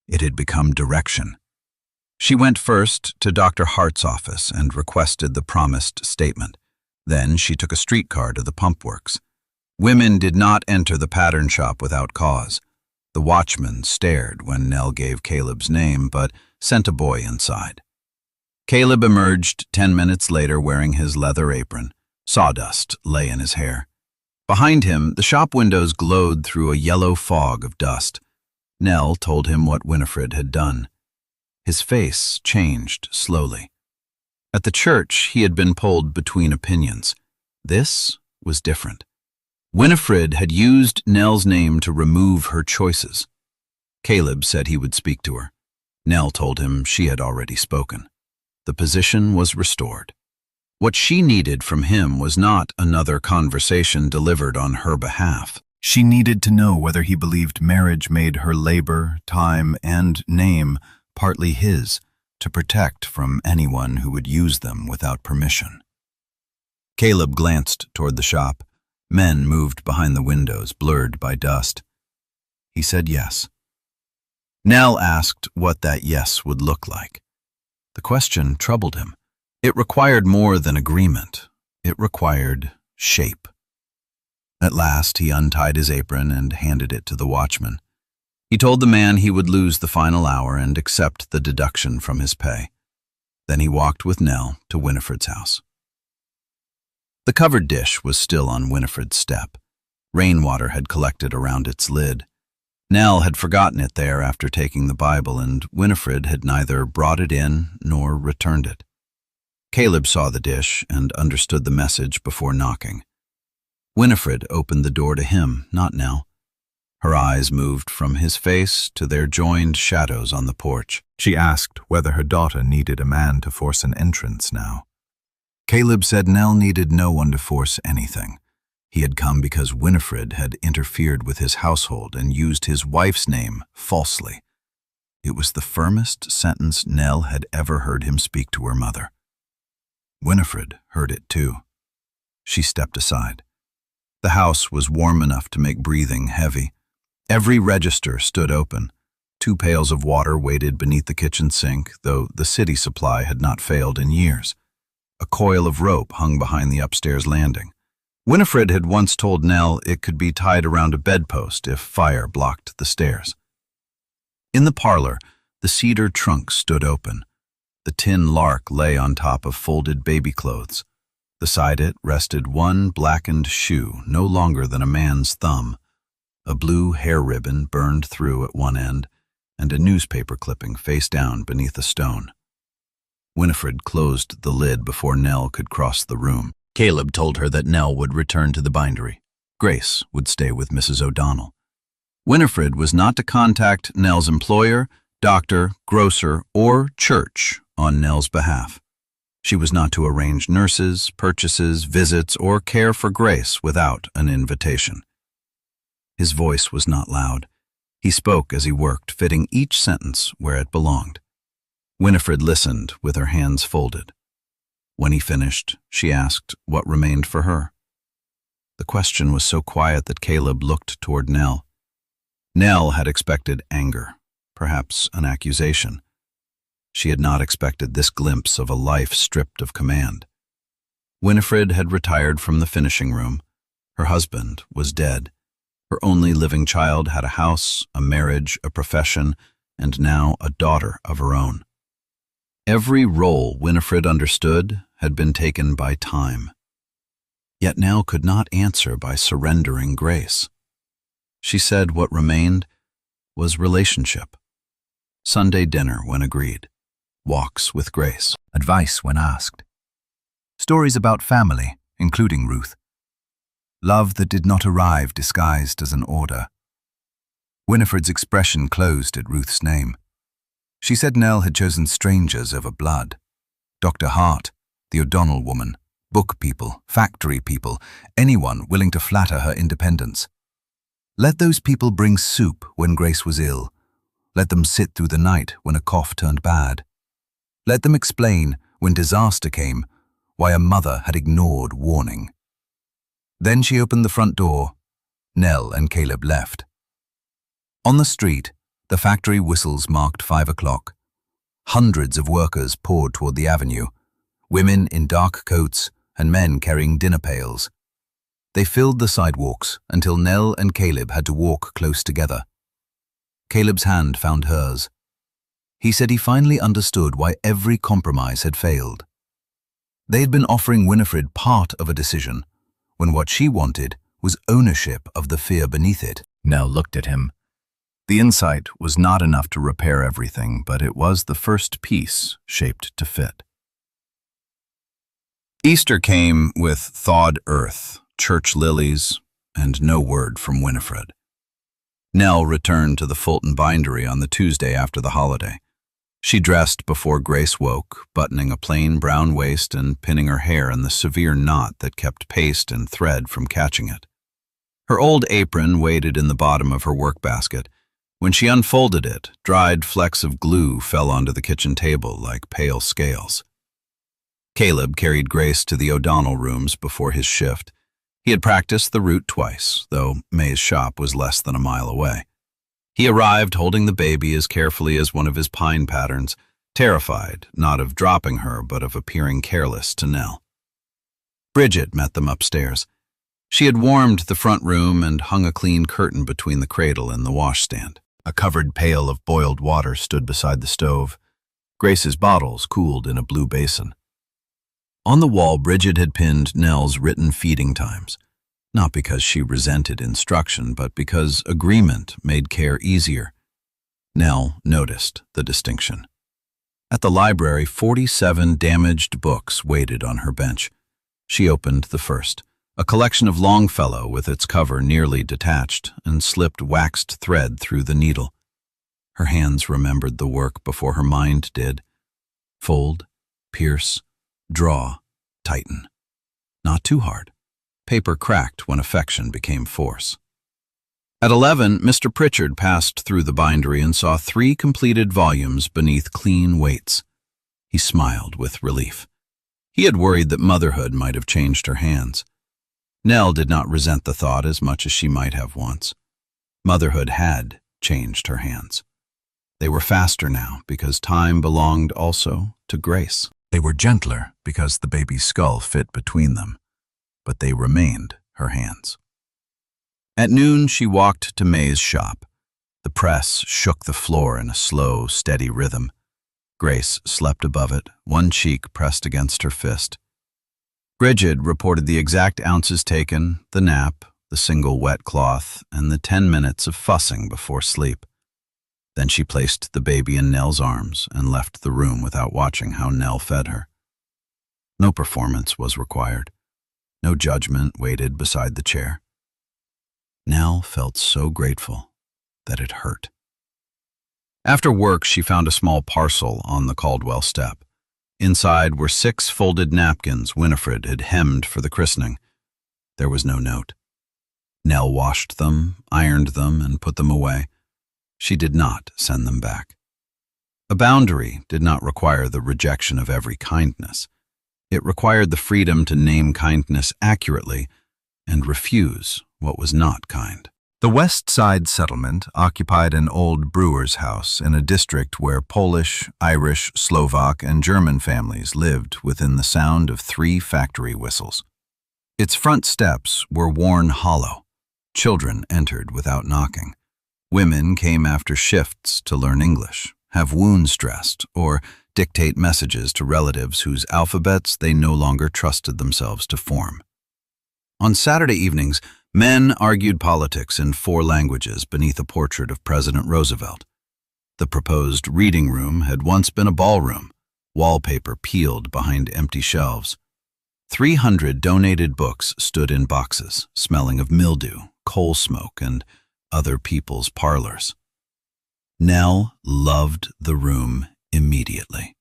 It had become direction. She went first to Dr. Hart's office and requested the promised statement. Then she took a streetcar to the pump works. Women did not enter the pattern shop without cause. The watchman stared when Nell gave Caleb's name, but sent a boy inside. Caleb emerged 10 minutes later wearing his leather apron. Sawdust lay in his hair. Behind him, the shop windows glowed through a yellow fog of dust. Nell told him what Winifred had done. His face changed slowly. At the church, he had been pulled between opinions. This was different. Winifred had used Nell's name to remove her choices. Caleb said he would speak to her. Nell told him she had already spoken. The position was restored. What she needed from him was not another conversation delivered on her behalf. She needed to know whether he believed marriage made her labor, time, and name partly his, to protect from anyone who would use them without permission. Caleb glanced toward the shop. Men moved behind the windows, blurred by dust. He said yes. Nell asked what that yes would look like. The question troubled him. It required more than agreement. It required shape. At last, he untied his apron and handed it to the watchman. He told the man he would lose the final hour and accept the deduction from his pay. Then he walked with Nell to Winifred's house. The covered dish was still on Winifred's step. Rainwater had collected around its lid. Nell had forgotten it there after taking the Bible, and Winifred had neither brought it in nor returned it. Caleb saw the dish and understood the message before knocking. Winifred opened the door to him, not Nell. Her eyes moved from his face to their joined shadows on the porch. She asked whether her daughter needed a man to force an entrance now. Caleb said Nell needed no one to force anything. He had come because Winifred had interfered with his household and used his wife's name falsely. It was the firmest sentence Nell had ever heard him speak to her mother. Winifred heard it too. She stepped aside. The house was warm enough to make breathing heavy. Every register stood open. 2 pails of water waited beneath the kitchen sink, though the city supply had not failed in years. A coil of rope hung behind the upstairs landing. Winifred had once told Nell it could be tied around a bedpost if fire blocked the stairs. In the parlor, the cedar trunk stood open. The tin lark lay on top of folded baby clothes. Beside it rested one blackened shoe, no longer than a man's thumb. A blue hair ribbon burned through at one end, and a newspaper clipping face down beneath a stone. Winifred closed the lid before Nell could cross the room. Caleb told her that Nell would return to the bindery. Grace would stay with Mrs. O'Donnell. Winifred was not to contact Nell's employer, doctor, grocer, or church on Nell's behalf. She was not to arrange nurses, purchases, visits, or care for Grace without an invitation. His voice was not loud. He spoke as he worked, fitting each sentence where it belonged. Winifred listened with her hands folded. When he finished, she asked what remained for her. The question was so quiet that Caleb looked toward Nell. Nell had expected anger, perhaps an accusation. She had not expected this glimpse of a life stripped of command. Winifred had retired from the finishing room. Her husband was dead. Her only living child had a house, a marriage, a profession, and now a daughter of her own. Every role Winifred understood had been taken by time. Yet Nell could not answer by surrendering Grace. She said what remained was relationship. Sunday dinner when agreed. Walks with Grace. Advice when asked. Stories about family, including Ruth. Love that did not arrive disguised as an order. Winifred's expression closed at Ruth's name. She said Nell had chosen strangers over blood. Dr. Hart, the O'Donnell woman, book people, factory people, anyone willing to flatter her independence. Let those people bring soup when Grace was ill. Let them sit through the night when a cough turned bad. Let them explain, when disaster came, why a mother had ignored warning. Then she opened the front door. Nell and Caleb left. On the street, the factory whistles marked 5 o'clock. Hundreds of workers poured toward the avenue, women in dark coats and men carrying dinner pails. They filled the sidewalks until Nell and Caleb had to walk close together. Caleb's hand found hers. He said he finally understood why every compromise had failed. They had been offering Winifred part of a decision, when what she wanted was ownership of the fear beneath it. Nell looked at him. The insight was not enough to repair everything, but it was the first piece shaped to fit. Easter came with thawed earth, church lilies, and no word from Winifred. Nell returned to the Fulton bindery on the Tuesday after the holiday. She dressed before Grace woke, buttoning a plain brown waist and pinning her hair in the severe knot that kept paste and thread from catching it. Her old apron waited in the bottom of her work basket. When she unfolded it, dried flecks of glue fell onto the kitchen table like pale scales. Caleb carried Grace to the O'Donnell rooms before his shift. He had practiced the route twice, though May's shop was less than a mile away. He arrived holding the baby as carefully as one of his pine patterns, terrified, not of dropping her, but of appearing careless to Nell. Bridget met them upstairs. She had warmed the front room and hung a clean curtain between the cradle and the washstand. A covered pail of boiled water stood beside the stove. Grace's bottles cooled in a blue basin. On the wall, Bridget had pinned Nell's written feeding times, not because she resented instruction, but because agreement made care easier. Nell noticed the distinction. At the library, 47 damaged books waited on her bench. She opened the first, a collection of Longfellow with its cover nearly detached, and slipped waxed thread through the needle. Her hands remembered the work before her mind did. Fold, pierce, draw, tighten. Not too hard. Paper cracked when affection became force. At 11, Mr. Pritchard passed through the bindery and saw 3 completed volumes beneath clean weights. He smiled with relief. He had worried that motherhood might have changed her hands. Nell did not resent the thought as much as she might have once. Motherhood had changed her hands. They were faster now because time belonged also to Grace. They were gentler because the baby's skull fit between them, but they remained her hands. At noon, she walked to May's shop. The press shook the floor in a slow, steady rhythm. Grace slept above it, one cheek pressed against her fist. Bridget reported the exact ounces taken, the nap, the single wet cloth, and the 10 minutes of fussing before sleep. Then she placed the baby in Nell's arms and left the room without watching how Nell fed her. No performance was required. No judgment waited beside the chair. Nell felt so grateful that it hurt. After work, she found a small parcel on the Caldwell step. Inside were 6 folded napkins Winifred had hemmed for the christening. There was no note. Nell washed them, ironed them, and put them away. She did not send them back. A boundary did not require the rejection of every kindness. It required the freedom to name kindness accurately and refuse what was not kind. The West Side settlement occupied an old brewer's house in a district where Polish, Irish, Slovak, and German families lived within the sound of 3 factory whistles. Its front steps were worn hollow. Children entered without knocking. Women came after shifts to learn English, have wounds dressed, or dictate messages to relatives whose alphabets they no longer trusted themselves to form. On Saturday evenings, men argued politics in 4 languages beneath a portrait of President Roosevelt. The proposed reading room had once been a ballroom, wallpaper peeled behind empty shelves. 300 donated books stood in boxes, smelling of mildew, coal smoke, and other people's parlors. Nell loved the room immediately.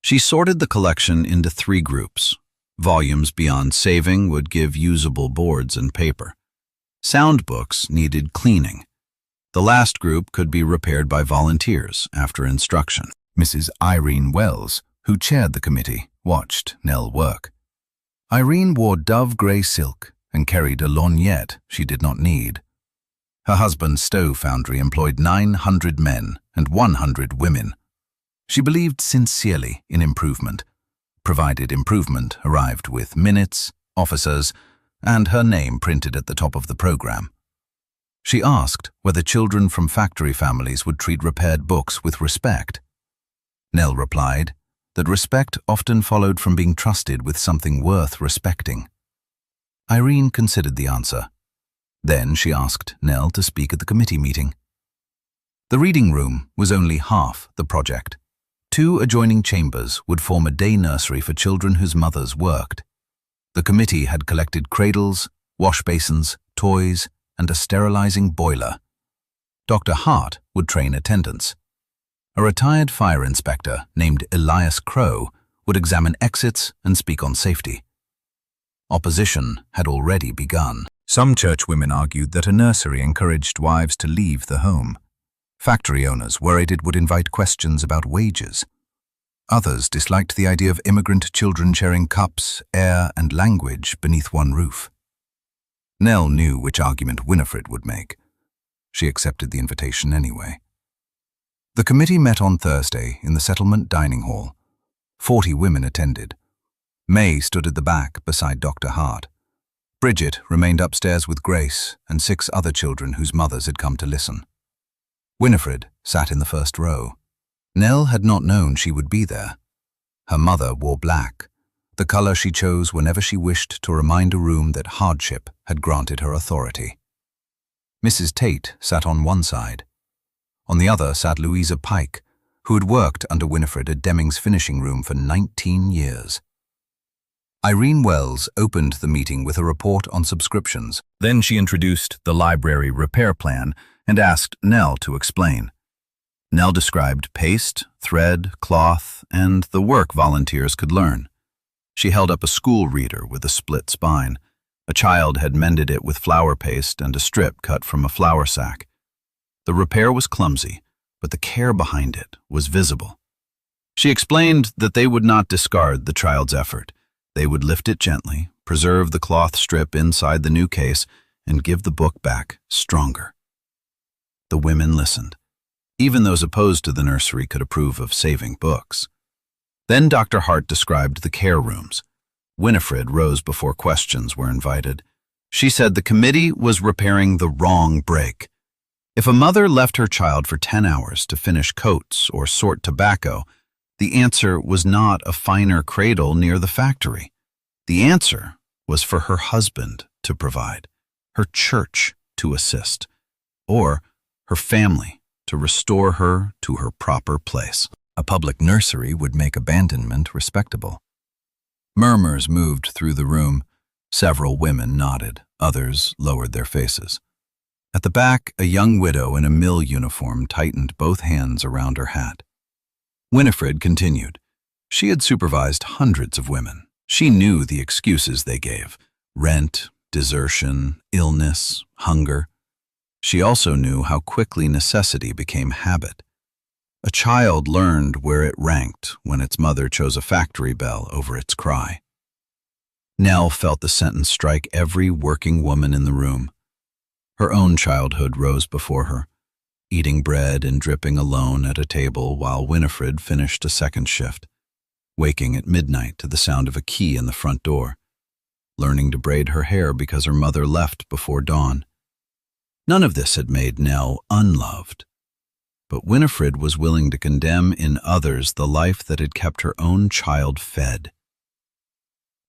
She sorted the collection into 3 groups. Volumes beyond saving would give usable boards and paper. Sound books needed cleaning. The last group could be repaired by volunteers after instruction. Mrs. Irene Wells, who chaired the committee, watched Nell work. Irene wore dove-grey silk and carried a lorgnette she did not need. Her husband's stove foundry employed 900 men and 100 women. She believed sincerely in improvement, provided improvement arrived with minutes, officers, and her name printed at the top of the program. She asked whether children from factory families would treat repaired books with respect. Nell replied that respect often followed from being trusted with something worth respecting. Irene considered the answer. Then she asked Nell to speak at the committee meeting. The reading room was only half the project. 2 adjoining chambers would form a day nursery for children whose mothers worked. The committee had collected cradles, wash basins, toys, and a sterilizing boiler. Dr. Hart would train attendants. A retired fire inspector named Elias Crow would examine exits and speak on safety. Opposition had already begun. Some churchwomen argued that a nursery encouraged wives to leave the home. Factory owners worried it would invite questions about wages. Others disliked the idea of immigrant children sharing cups, air, and language beneath one roof. Nell knew which argument Winifred would make. She accepted the invitation anyway. The committee met on Thursday in the settlement dining hall. 40 women attended. May stood at the back beside Dr. Hart. Bridget remained upstairs with Grace and 6 other children whose mothers had come to listen. Winifred sat in the first row. Nell had not known she would be there. Her mother wore black, the color she chose whenever she wished to remind a room that hardship had granted her authority. Mrs. Tate sat on one side. On the other sat Louisa Pike, who had worked under Winifred at Deming's finishing room for 19 years. Irene Wells opened the meeting with a report on subscriptions. Then she introduced the library repair plan and asked Nell to explain. Nell described paste, thread, cloth, and the work volunteers could learn. She held up a school reader with a split spine. A child had mended it with flour paste and a strip cut from a flour sack. The repair was clumsy, but the care behind it was visible. She explained that they would not discard the child's effort. They would lift it gently, preserve the cloth strip inside the new case, and give the book back stronger. The women listened. Even those opposed to the nursery could approve of saving books. Then Dr. Hart described the care rooms. Winifred rose before questions were invited. She said the committee was repairing the wrong break. If a mother left her child for 10 hours to finish coats or sort tobacco, the answer was not a finer cradle near the factory. The answer was for her husband to provide, her church to assist, or her family to restore her to her proper place. A public nursery would make abandonment respectable. Murmurs moved through the room. Several women nodded, others lowered their faces. At the back, a young widow in a mill uniform tightened both hands around her hat. Winifred continued. She had supervised hundreds of women. She knew the excuses they gave: rent, desertion, illness, hunger. She also knew how quickly necessity became habit. A child learned where it ranked when its mother chose a factory bell over its cry. Nell felt the sentence strike every working woman in the room. Her own childhood rose before her, eating bread and dripping alone at a table while Winifred finished a second shift, waking at midnight to the sound of a key in the front door, learning to braid her hair because her mother left before dawn. None of this had made Nell unloved, but Winifred was willing to condemn in others the life that had kept her own child fed.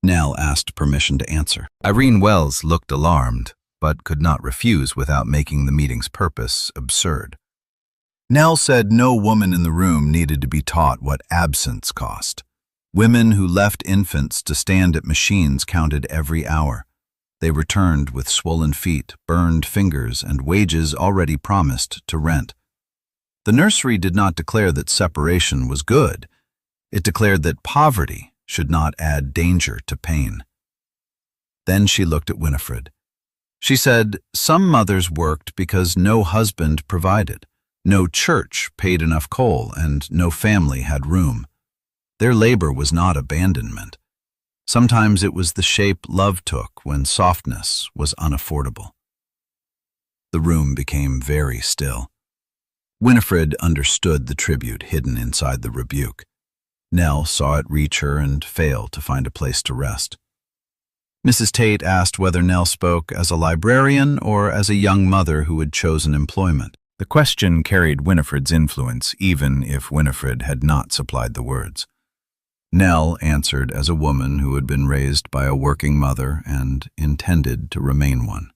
Nell asked permission to answer. Irene Wells looked alarmed, but could not refuse without making the meeting's purpose absurd. Nell said no woman in the room needed to be taught what absence cost. Women who left infants to stand at machines counted every hour. They returned with swollen feet, burned fingers, and wages already promised to rent. The nursery did not declare that separation was good. It declared that poverty should not add danger to pain. Then she looked at Winifred. She said, some mothers worked because no husband provided, no church paid enough coal, and no family had room. Their labor was not abandonment. Sometimes it was the shape love took when softness was unaffordable. The room became very still. Winifred understood the tribute hidden inside the rebuke. Nell saw it reach her and fail to find a place to rest. Mrs. Tate asked whether Nell spoke as a librarian or as a young mother who had chosen employment. The question carried Winifred's influence, even if Winifred had not supplied the words. Nell answered as a woman who had been raised by a working mother and intended to remain one.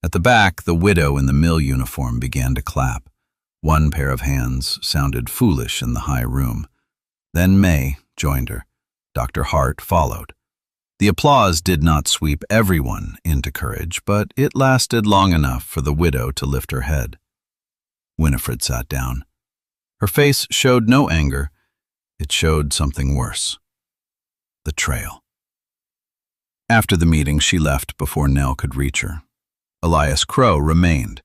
At the back, the widow in the mill uniform began to clap. One pair of hands sounded foolish in the high room. Then May joined her. Dr. Hart followed. The applause did not sweep everyone into courage, but it lasted long enough for the widow to lift her head. Winifred sat down. Her face showed no anger. It showed something worse. The trail. After the meeting, she left before Nell could reach her. Elias Crow remained.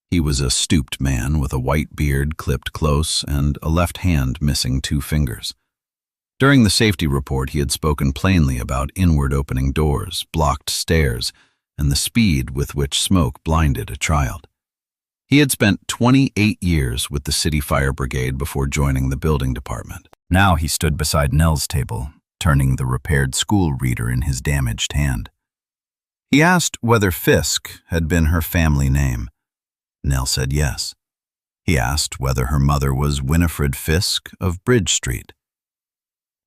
He was a stooped man with a white beard clipped close and a left hand missing 2 fingers. During the safety report, he had spoken plainly about inward opening doors, blocked stairs, and the speed with which smoke blinded a child. He had spent 28 years with the city fire brigade before joining the building department. Now he stood beside Nell's table, turning the repaired school reader in his damaged hand. He asked whether Fisk had been her family name. Nell said yes. He asked whether her mother was Winifred Fisk of Bridge Street.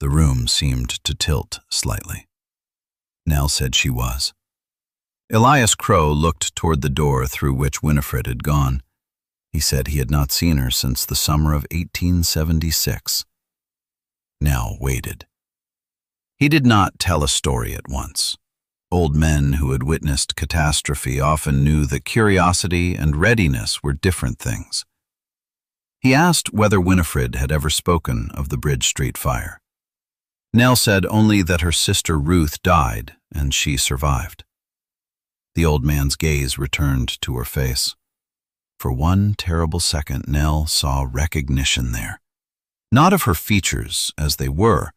The room seemed to tilt slightly. Nell said she was. Elias Crow looked toward the door through which Winifred had gone. He said he had not seen her since the summer of 1876. Nell waited. He did not tell a story at once. Old men who had witnessed catastrophe often knew that curiosity and readiness were different things. He asked whether Winifred had ever spoken of the Bridge Street fire. Nell said only that her sister Ruth died and she survived. The old man's gaze returned to her face. For one terrible second, Nell saw recognition there. Not of her features as they were,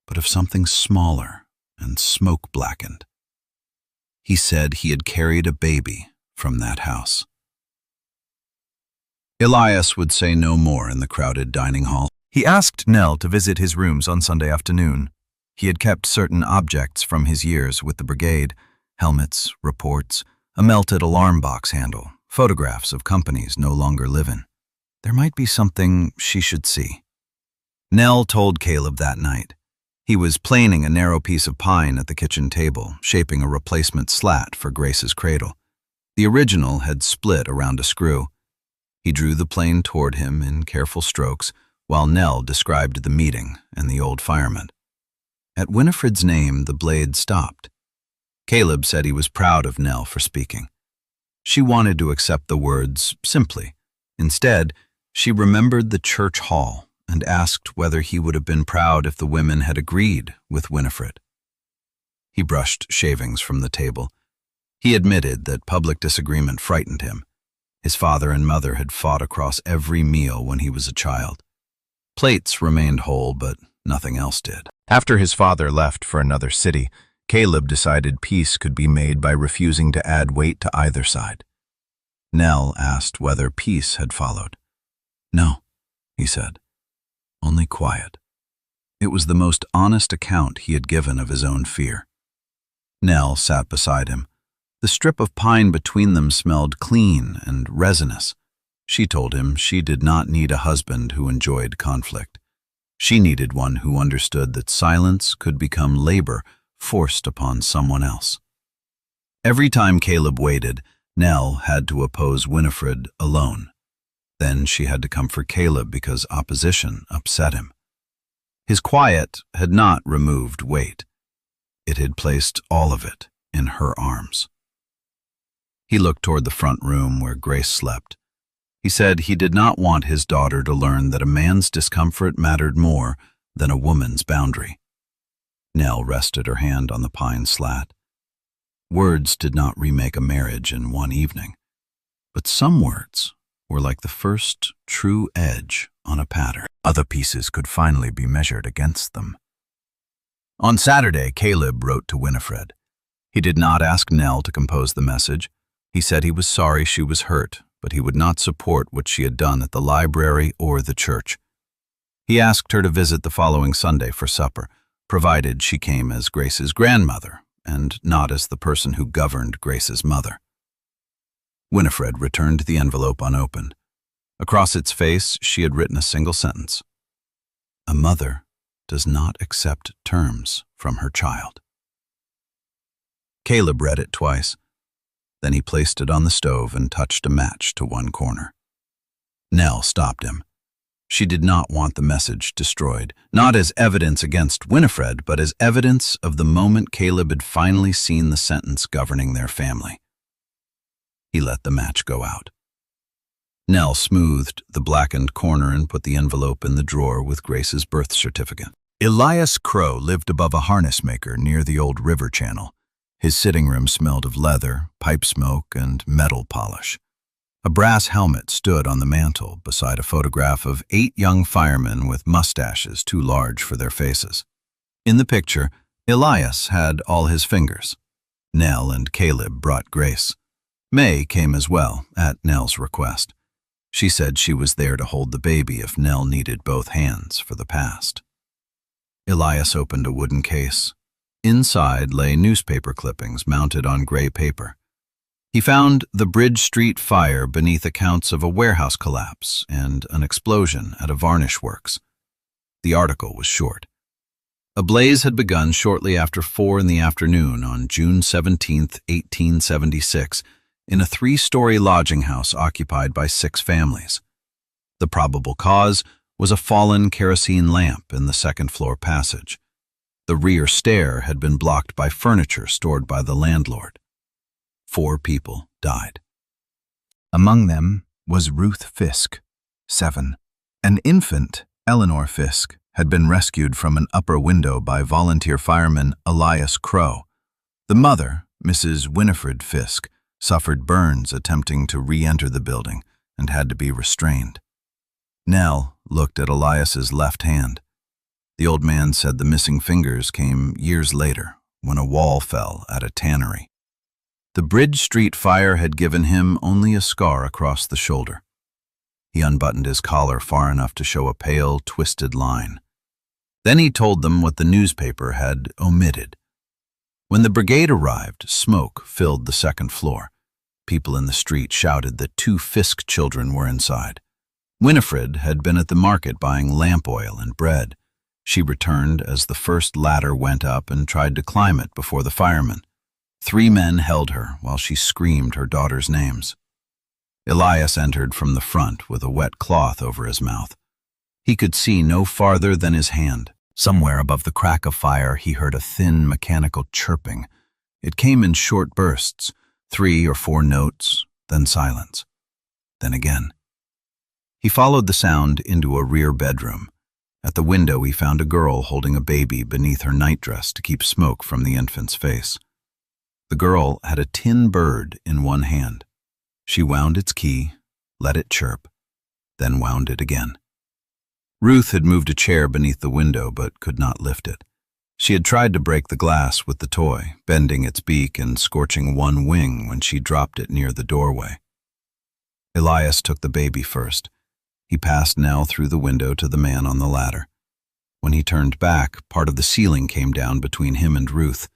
but of something smaller and smoke-blackened. He said he had carried a baby from that house. Elias would say no more in the crowded dining hall. He asked Nell to visit his rooms on Sunday afternoon. He had kept certain objects from his years with the brigade: helmets, reports, a melted alarm box handle, photographs of companies no longer living. There might be something she should see. Nell told Caleb that night. He was planing a narrow piece of pine at the kitchen table, shaping a replacement slat for Grace's cradle. The original had split around a screw. He drew the plane toward him in careful strokes, while Nell described the meeting and the old fireman. At Winifred's name, the blade stopped. Caleb said he was proud of Nell for speaking. She wanted to accept the words simply. Instead, she remembered the church hall and asked whether he would have been proud if the women had agreed with Winifred. He brushed shavings from the table. He admitted that public disagreement frightened him. His father and mother had fought across every meal when he was a child. Plates remained whole, but nothing else did. After his father left for another city, Caleb decided peace could be made by refusing to add weight to either side. Nell asked whether peace had followed. No, he said. Only quiet. It was the most honest account he had given of his own fear. Nell sat beside him. The strip of pine between them smelled clean and resinous. She told him she did not need a husband who enjoyed conflict. She needed one who understood that silence could become labor forced upon someone else. Every time Caleb waited, Nell had to oppose Winifred alone. Then she had to come for Caleb because opposition upset him. His quiet had not removed weight. It had placed all of it in her arms. He looked toward the front room where Grace slept. He said he did not want his daughter to learn that a man's discomfort mattered more than a woman's boundary. Nell rested her hand on the pine slat. Words did not remake a marriage in one evening, but some words were like the first true edge on a pattern. Other pieces could finally be measured against them. On Saturday, Caleb wrote to Winifred. He did not ask Nell to compose the message. He said he was sorry she was hurt, but he would not support what she had done at the library or the church. He asked her to visit the following Sunday for supper, provided she came as Grace's grandmother and not as the person who governed Grace's mother. Winifred returned the envelope unopened. Across its face, she had written a single sentence. A mother does not accept terms from her child. Caleb read it twice. Then he placed it on the stove and touched a match to one corner. Nell stopped him. She did not want the message destroyed, not as evidence against Winifred, but as evidence of the moment Caleb had finally seen the sentence governing their family. He let the match go out. Nell smoothed the blackened corner and put the envelope in the drawer with Grace's birth certificate. Elias Crow lived above a harness maker near the old river channel. His sitting room smelled of leather, pipe smoke, and metal polish. A brass helmet stood on the mantel beside a photograph of 8 young firemen with mustaches too large for their faces. In the picture, Elias had all his fingers. Nell and Caleb brought Grace. May came as well, at Nell's request. She said she was there to hold the baby if Nell needed both hands for the past. Elias opened a wooden case. Inside lay newspaper clippings mounted on gray paper. He found the Bridge Street fire beneath accounts of a warehouse collapse and an explosion at a varnish works. The article was short. A blaze had begun shortly after 4 in the afternoon on June 17, 1876, in a 3-story lodging house occupied by 6 families. The probable cause was a fallen kerosene lamp in the second-floor passage. The rear stair had been blocked by furniture stored by the landlord. 4 people died. Among them was Ruth Fisk, 7. An infant, Eleanor Fisk, had been rescued from an upper window by volunteer fireman Elias Crow. The mother, Mrs. Winifred Fisk, suffered burns attempting to re-enter the building and had to be restrained. Nell looked at Elias's left hand. The old man said the missing fingers came years later when a wall fell at a tannery. The Bridge Street fire had given him only a scar across the shoulder. He unbuttoned his collar far enough to show a pale, twisted line. Then he told them what the newspaper had omitted. When the brigade arrived, smoke filled the second floor. People in the street shouted that 2 Fisk children were inside. Winifred had been at the market buying lamp oil and bread. She returned as the first ladder went up and tried to climb it before the firemen. 3 men held her while she screamed her daughter's names. Elias entered from the front with a wet cloth over his mouth. He could see no farther than his hand. Somewhere above the crack of fire, he heard a thin, mechanical chirping. It came in short bursts, 3 or 4 notes, then silence. Then again. He followed the sound into a rear bedroom. At the window, he found a girl holding a baby beneath her nightdress to keep smoke from the infant's face. The girl had a tin bird in one hand. She wound its key, let it chirp, then wound it again. Ruth had moved a chair beneath the window but could not lift it. She had tried to break the glass with the toy, bending its beak and scorching one wing when she dropped it near the doorway. Elias took the baby first. He passed Nell through the window to the man on the ladder. When he turned back, part of the ceiling came down between him and Ruth.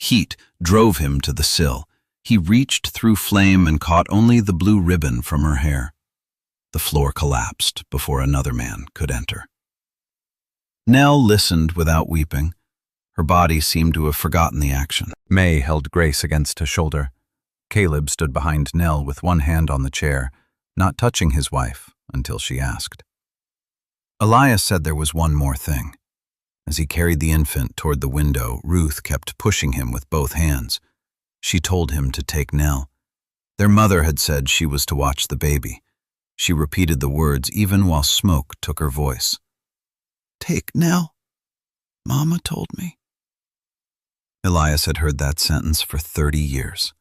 Heat drove him to the sill. He reached through flame and caught only the blue ribbon from her hair. The floor collapsed before another man could enter. Nell listened without weeping. Her body seemed to have forgotten the action. May held Grace against his shoulder. Caleb stood behind Nell with one hand on the chair, not touching his wife until she asked. Elias said there was one more thing. As he carried the infant toward the window, Ruth kept pushing him with both hands. She told him to take Nell. Their mother had said she was to watch the baby. She repeated the words even while smoke took her voice. "Take Nell, Mama told me." Elias had heard that sentence for 30 years.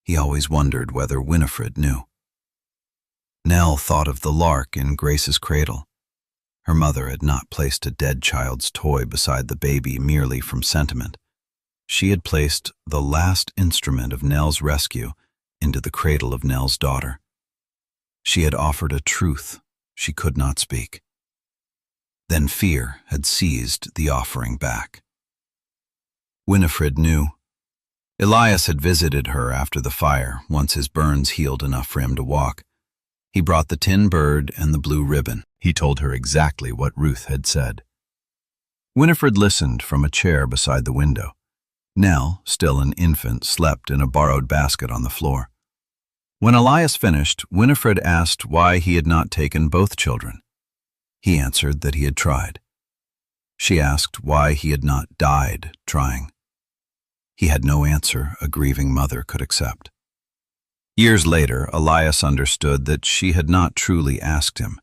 He always wondered whether Winifred knew. Nell thought of the lark in Grace's cradle. Her mother had not placed a dead child's toy beside the baby merely from sentiment. She had placed the last instrument of Nell's rescue into the cradle of Nell's daughter. She had offered a truth she could not speak. Then fear had seized the offering back. Winifred knew. Elias had visited her after the fire, once his burns healed enough for him to walk. He brought the tin bird and the blue ribbon. He told her exactly what Ruth had said. Winifred listened from a chair beside the window. Nell, still an infant, slept in a borrowed basket on the floor. When Elias finished, Winifred asked why he had not taken both children. He answered that he had tried. She asked why he had not died trying. He had no answer a grieving mother could accept. Years later, Elias understood that she had not truly asked him.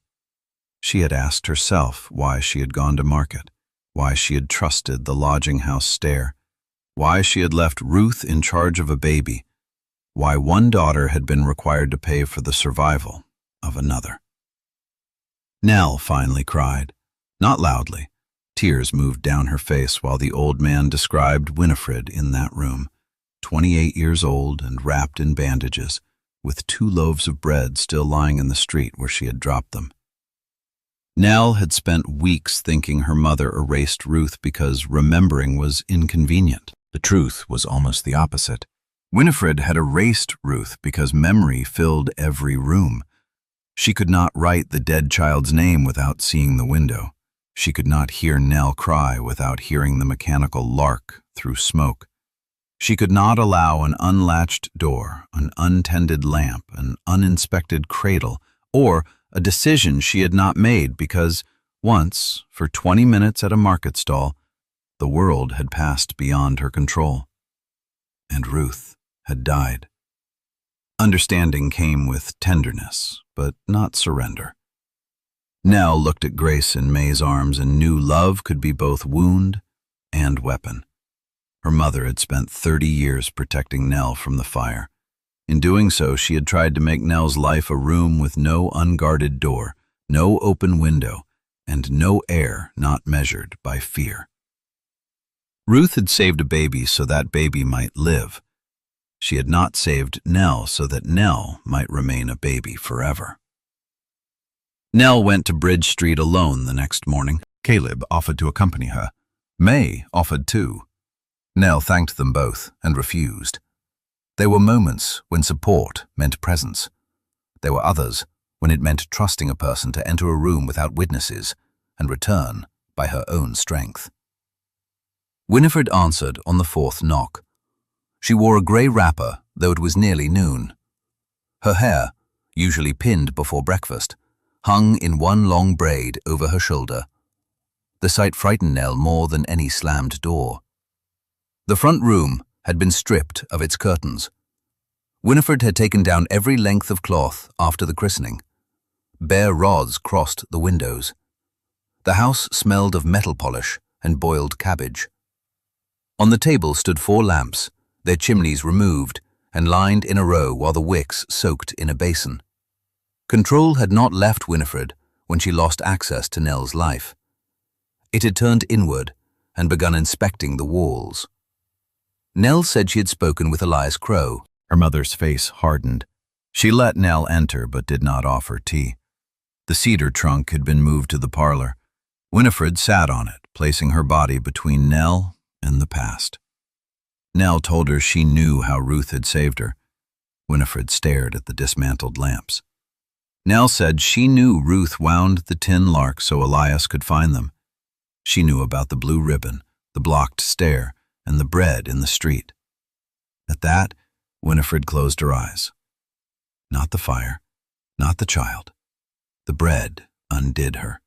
She had asked herself why she had gone to market, why she had trusted the lodging house stair, why she had left Ruth in charge of a baby, why one daughter had been required to pay for the survival of another. Nell finally cried, not loudly. Tears moved down her face while the old man described Winifred in that room, 28 years old and wrapped in bandages, with 2 loaves of bread still lying in the street where she had dropped them. Nell had spent weeks thinking her mother erased Ruth because remembering was inconvenient. The truth was almost the opposite. Winifred had erased Ruth because memory filled every room. She could not write the dead child's name without seeing the window. She could not hear Nell cry without hearing the mechanical lark through smoke. She could not allow an unlatched door, an untended lamp, an uninspected cradle, or a decision she had not made because once, for 20 minutes at a market stall, the world had passed beyond her control. And Ruth had died. Understanding came with tenderness, but not surrender. Nell looked at Grace in May's arms and knew love could be both wound and weapon. Her mother had spent 30 years protecting Nell from the fire. In doing so, she had tried to make Nell's life a room with no unguarded door, no open window, and no air not measured by fear. Ruth had saved a baby so that baby might live. She had not saved Nell so that Nell might remain a baby forever. Nell went to Bridge Street alone the next morning. Caleb offered to accompany her. May offered too. Nell thanked them both and refused. There were moments when support meant presence. There were others when it meant trusting a person to enter a room without witnesses and return by her own strength. Winifred answered on the 4th knock. She wore a grey wrapper, though it was nearly noon. Her hair, usually pinned before breakfast, hung in one long braid over her shoulder. The sight frightened Nell more than any slammed door. The front room had been stripped of its curtains. Winifred had taken down every length of cloth after the christening. Bare rods crossed the windows. The house smelled of metal polish and boiled cabbage. On the table stood 4 lamps, their chimneys removed and lined in a row while the wicks soaked in a basin. Control had not left Winifred when she lost access to Nell's life. It had turned inward and begun inspecting the walls. Nell said she had spoken with Elias Crow. Her mother's face hardened. She let Nell enter but did not offer tea. The cedar trunk had been moved to the parlor. Winifred sat on it, placing her body between Nell and the past. Nell told her she knew how Ruth had saved her. Winifred stared at the dismantled lamps. Nell said she knew Ruth wound the tin lark so Elias could find them. She knew about the blue ribbon, the blocked stair, and the bread in the street. At that, Winifred closed her eyes. Not the fire, not the child. The bread undid her.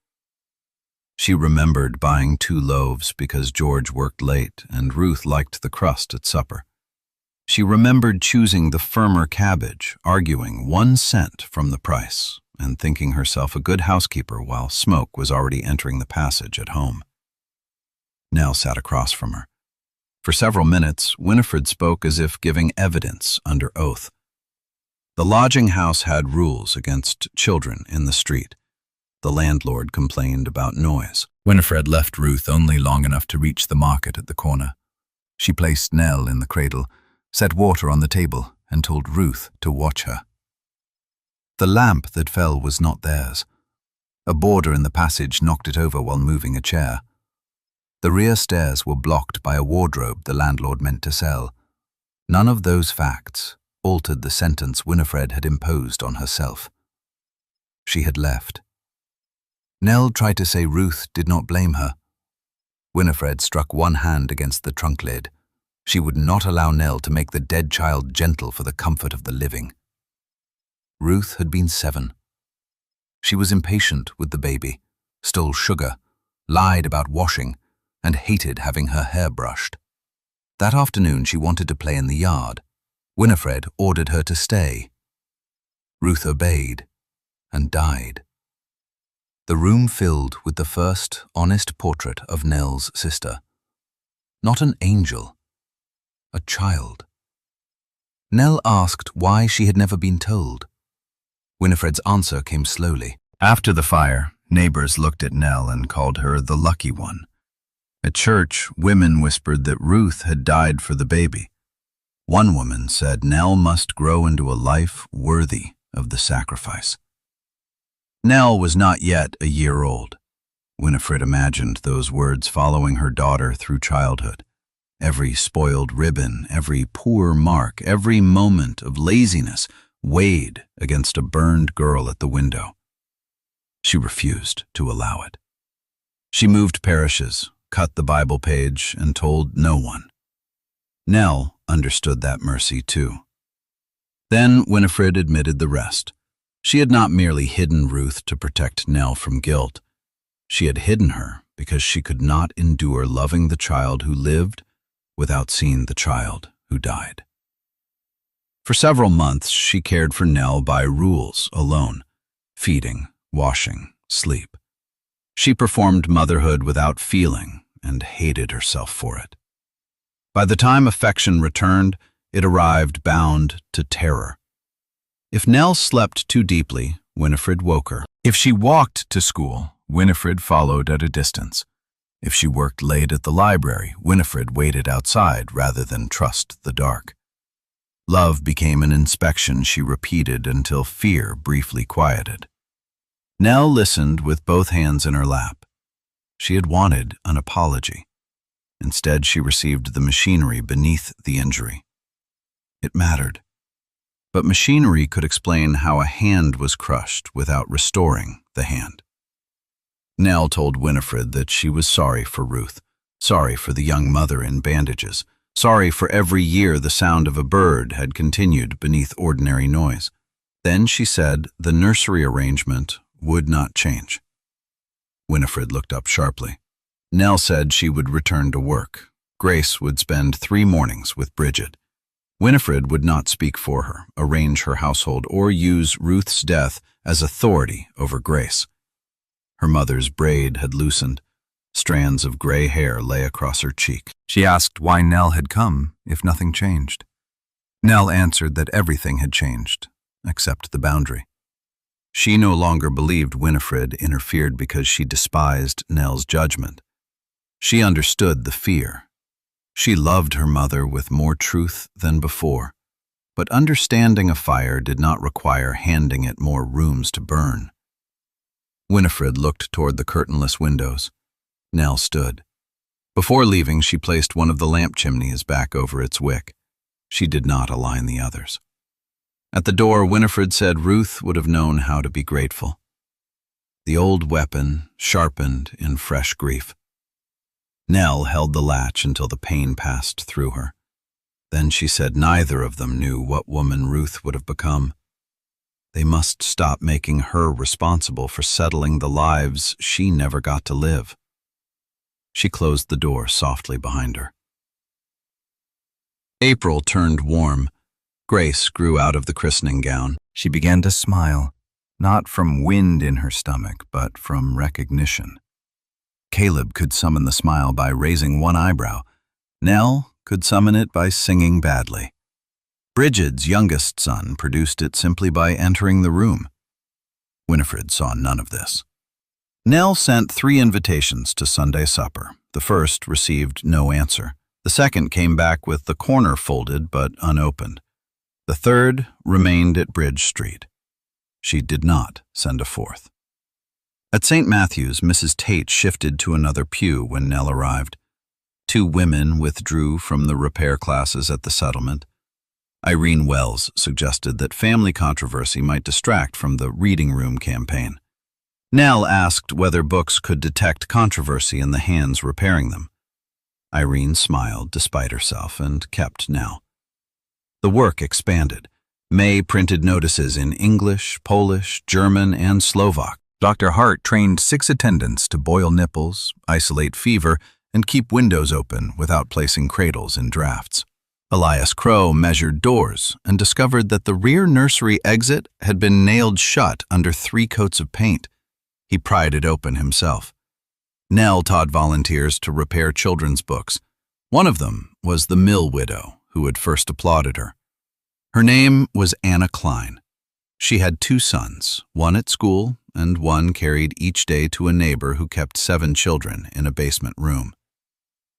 She remembered buying 2 loaves because George worked late and Ruth liked the crust at supper. She remembered choosing the firmer cabbage, arguing 1 cent from the price, and thinking herself a good housekeeper while smoke was already entering the passage at home. Nell sat across from her. For several minutes, Winifred spoke as if giving evidence under oath. The lodging house had rules against children in the street. The landlord complained about noise. Winifred left Ruth only long enough to reach the market at the corner. She placed Nell in the cradle, set water on the table, and told Ruth to watch her. The lamp that fell was not theirs. A boarder in the passage knocked it over while moving a chair. The rear stairs were blocked by a wardrobe the landlord meant to sell. None of those facts altered the sentence Winifred had imposed on herself. She had left. Nell tried to say Ruth did not blame her. Winifred struck one hand against the trunk lid. She would not allow Nell to make the dead child gentle for the comfort of the living. Ruth had been 7. She was impatient with the baby, stole sugar, lied about washing, and hated having her hair brushed. That afternoon she wanted to play in the yard. Winifred ordered her to stay, Ruth obeyed and died. The room filled with the first honest portrait of Nell's sister. Not an angel, a child. Nell asked why she had never been told. Winifred's answer came slowly. After the fire, neighbors looked at Nell and called her the lucky one. At church, women whispered that Ruth had died for the baby. One woman said Nell must grow into a life worthy of the sacrifice. Nell was not yet a year old. Winifred imagined those words following her daughter through childhood. Every spoiled ribbon, every poor mark, every moment of laziness weighed against a burned girl at the window. She refused to allow it. She moved parishes, cut the Bible page, and told no one. Nell understood that mercy too. Then Winifred admitted the rest. She had not merely hidden Ruth to protect Nell from guilt. She had hidden her because she could not endure loving the child who lived without seeing the child who died. For several months, she cared for Nell by rules alone: feeding, washing, sleep. She performed motherhood without feeling and hated herself for it. By the time affection returned, it arrived bound to terror. If Nell slept too deeply, Winifred woke her. If she walked to school, Winifred followed at a distance. If she worked late at the library, Winifred waited outside rather than trust the dark. Love became an inspection she repeated until fear briefly quieted. Nell listened with both hands in her lap. She had wanted an apology. Instead, she received the machinery beneath the injury. It mattered. But machinery could explain how a hand was crushed without restoring the hand. Nell told Winifred that she was sorry for Ruth, sorry for the young mother in bandages, sorry for every year the sound of a bird had continued beneath ordinary noise. Then she said the nursery arrangement would not change. Winifred looked up sharply. Nell said she would return to work. Grace would spend 3 mornings with Bridget. Winifred would not speak for her, arrange her household, or use Ruth's death as authority over Grace. Her mother's braid had loosened. Strands of gray hair lay across her cheek. She asked why Nell had come if nothing changed. Nell answered that everything had changed, except the boundary. She no longer believed Winifred interfered because she despised Nell's judgment. She understood the fear. She loved her mother with more truth than before, but understanding a fire did not require handing it more rooms to burn. Winifred looked toward the curtainless windows. Nell stood. Before leaving, she placed one of the lamp chimneys back over its wick. She did not align the others. At the door, Winifred said Ruth would have known how to be grateful. The old weapon sharpened in fresh grief. Nell held the latch until the pain passed through her. Then she said neither of them knew what woman Ruth would have become. They must stop making her responsible for settling the lives she never got to live. She closed the door softly behind her. April turned warm. Grace grew out of the christening gown. She began to smile, not from wind in her stomach, but from recognition. Caleb could summon the smile by raising one eyebrow. Nell could summon it by singing badly. Bridget's youngest son produced it simply by entering the room. Winifred saw none of this. Nell sent 3 invitations to Sunday supper. The first received no answer. The second came back with the corner folded but unopened. The third remained at Bridge Street. She did not send a fourth. At St. Matthew's, Mrs. Tate shifted to another pew when Nell arrived. 2 women withdrew from the repair classes at the settlement. Irene Wells suggested that family controversy might distract from the reading room campaign. Nell asked whether books could detect controversy in the hands repairing them. Irene smiled despite herself and kept Nell. The work expanded. May printed notices in English, Polish, German, and Slovak. Dr. Hart trained 6 attendants to boil nipples, isolate fever, and keep windows open without placing cradles in drafts. Elias Crow measured doors and discovered that the rear nursery exit had been nailed shut under 3 coats of paint. He pried it open himself. Nell taught volunteers to repair children's books. One of them was the mill widow who had first applauded her. Her name was Anna Klein. She had 2 sons, one at school and one carried each day to a neighbor who kept 7 children in a basement room.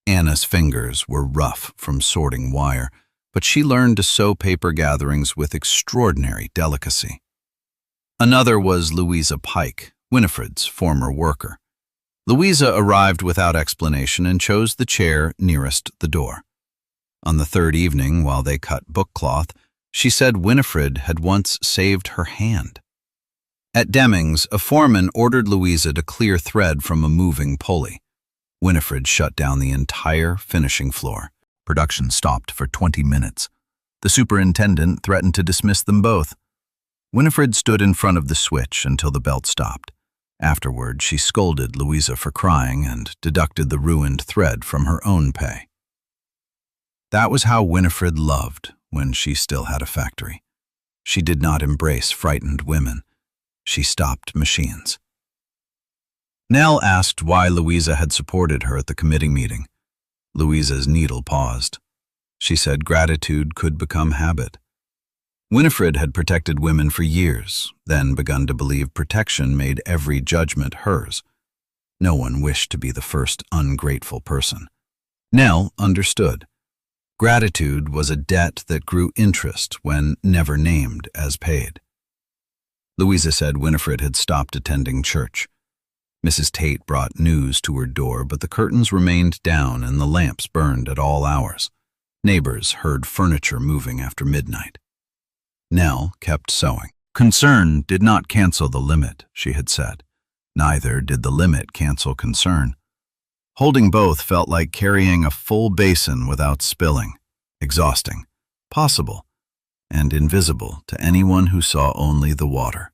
Anna's fingers were rough from sorting wire, but she learned to sew paper gatherings with extraordinary delicacy. Another was Louisa Pike, Winifred's former worker. Louisa arrived without explanation and chose the chair nearest the door. On the 3rd evening, while they cut bookcloth, she said Winifred had once saved her hand. At Deming's, a foreman ordered Louisa to clear thread from a moving pulley. Winifred shut down the entire finishing floor. Production stopped for 20 minutes. The superintendent threatened to dismiss them both. Winifred stood in front of the switch until the belt stopped. Afterward, she scolded Louisa for crying and deducted the ruined thread from her own pay. That was how Winifred loved when she still had a factory. She did not embrace frightened women. She stopped machines. Nell asked why Louisa had supported her at the committee meeting. Louisa's needle paused. She said gratitude could become habit. Winifred had protected women for years, then begun to believe protection made every judgment hers. No one wished to be the first ungrateful person. Nell understood. Gratitude was a debt that grew interest when never named as paid. Louisa said Winifred had stopped attending church. Mrs. Tate brought news to her door, but the curtains remained down and the lamps burned at all hours. Neighbors heard furniture moving after midnight. Nell kept sewing. Concern did not cancel the limit, she had said. Neither did the limit cancel concern. Holding both felt like carrying a full basin without spilling, exhausting, possible, and invisible to anyone who saw only the water.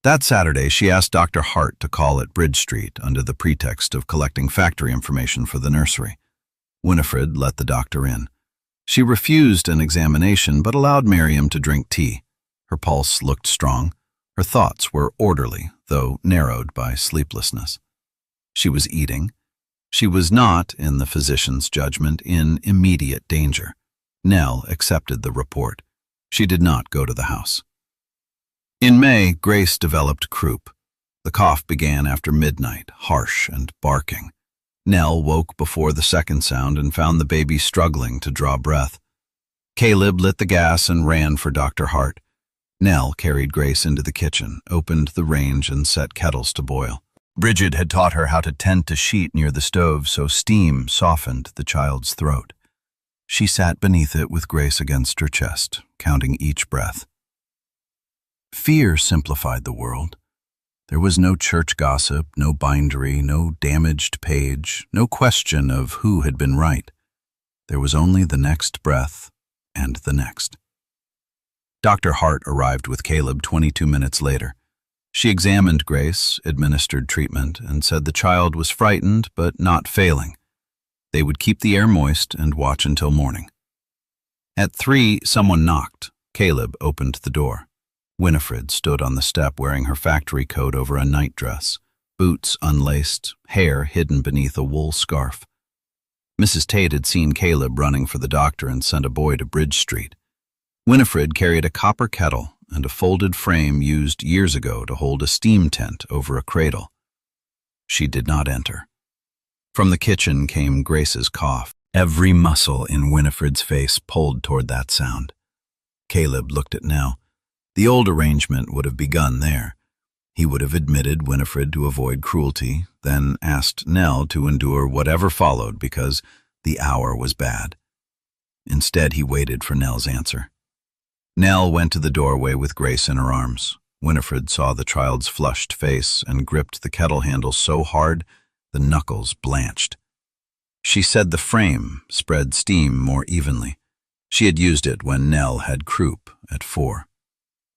That Saturday, she asked Dr. Hart to call at Bridge Street under the pretext of collecting factory information for the nursery. Winifred let the doctor in. She refused an examination but allowed Miriam to drink tea. Her pulse looked strong. Her thoughts were orderly, though narrowed by sleeplessness. She was eating. She was not, in the physician's judgment, in immediate danger. Nell accepted the report. She did not go to the house. In May, Grace developed croup. The cough began after midnight, harsh and barking. Nell woke before the second sound and found the baby struggling to draw breath. Caleb lit the gas and ran for Dr. Hart. Nell carried Grace into the kitchen, opened the range, and set kettles to boil. Bridget had taught her how to tent a sheet near the stove so steam softened the child's throat. She sat beneath it with Grace against her chest, counting each breath. Fear simplified the world. There was no church gossip, no bindery, no damaged page, no question of who had been right. There was only the next breath and the next. Dr. Hart arrived with Caleb 22 minutes later. She examined Grace, administered treatment, and said the child was frightened but not failing. They would keep the air moist and watch until morning. At 3, someone knocked. Caleb opened the door. Winifred stood on the step wearing her factory coat over a nightdress, boots unlaced, hair hidden beneath a wool scarf. Mrs. Tate had seen Caleb running for the doctor and sent a boy to Bridge Street. Winifred carried a copper kettle and a folded frame used years ago to hold a steam tent over a cradle. She did not enter. From the kitchen came Grace's cough. Every muscle in Winifred's face pulled toward that sound. Caleb looked at Nell. The old arrangement would have begun there. He would have admitted Winifred to avoid cruelty, then asked Nell to endure whatever followed because the hour was bad. Instead, he waited for Nell's answer. Nell went to the doorway with Grace in her arms. Winifred saw the child's flushed face and gripped the kettle handle so hard the knuckles blanched. She said the frame spread steam more evenly. She had used it when Nell had croup at 4.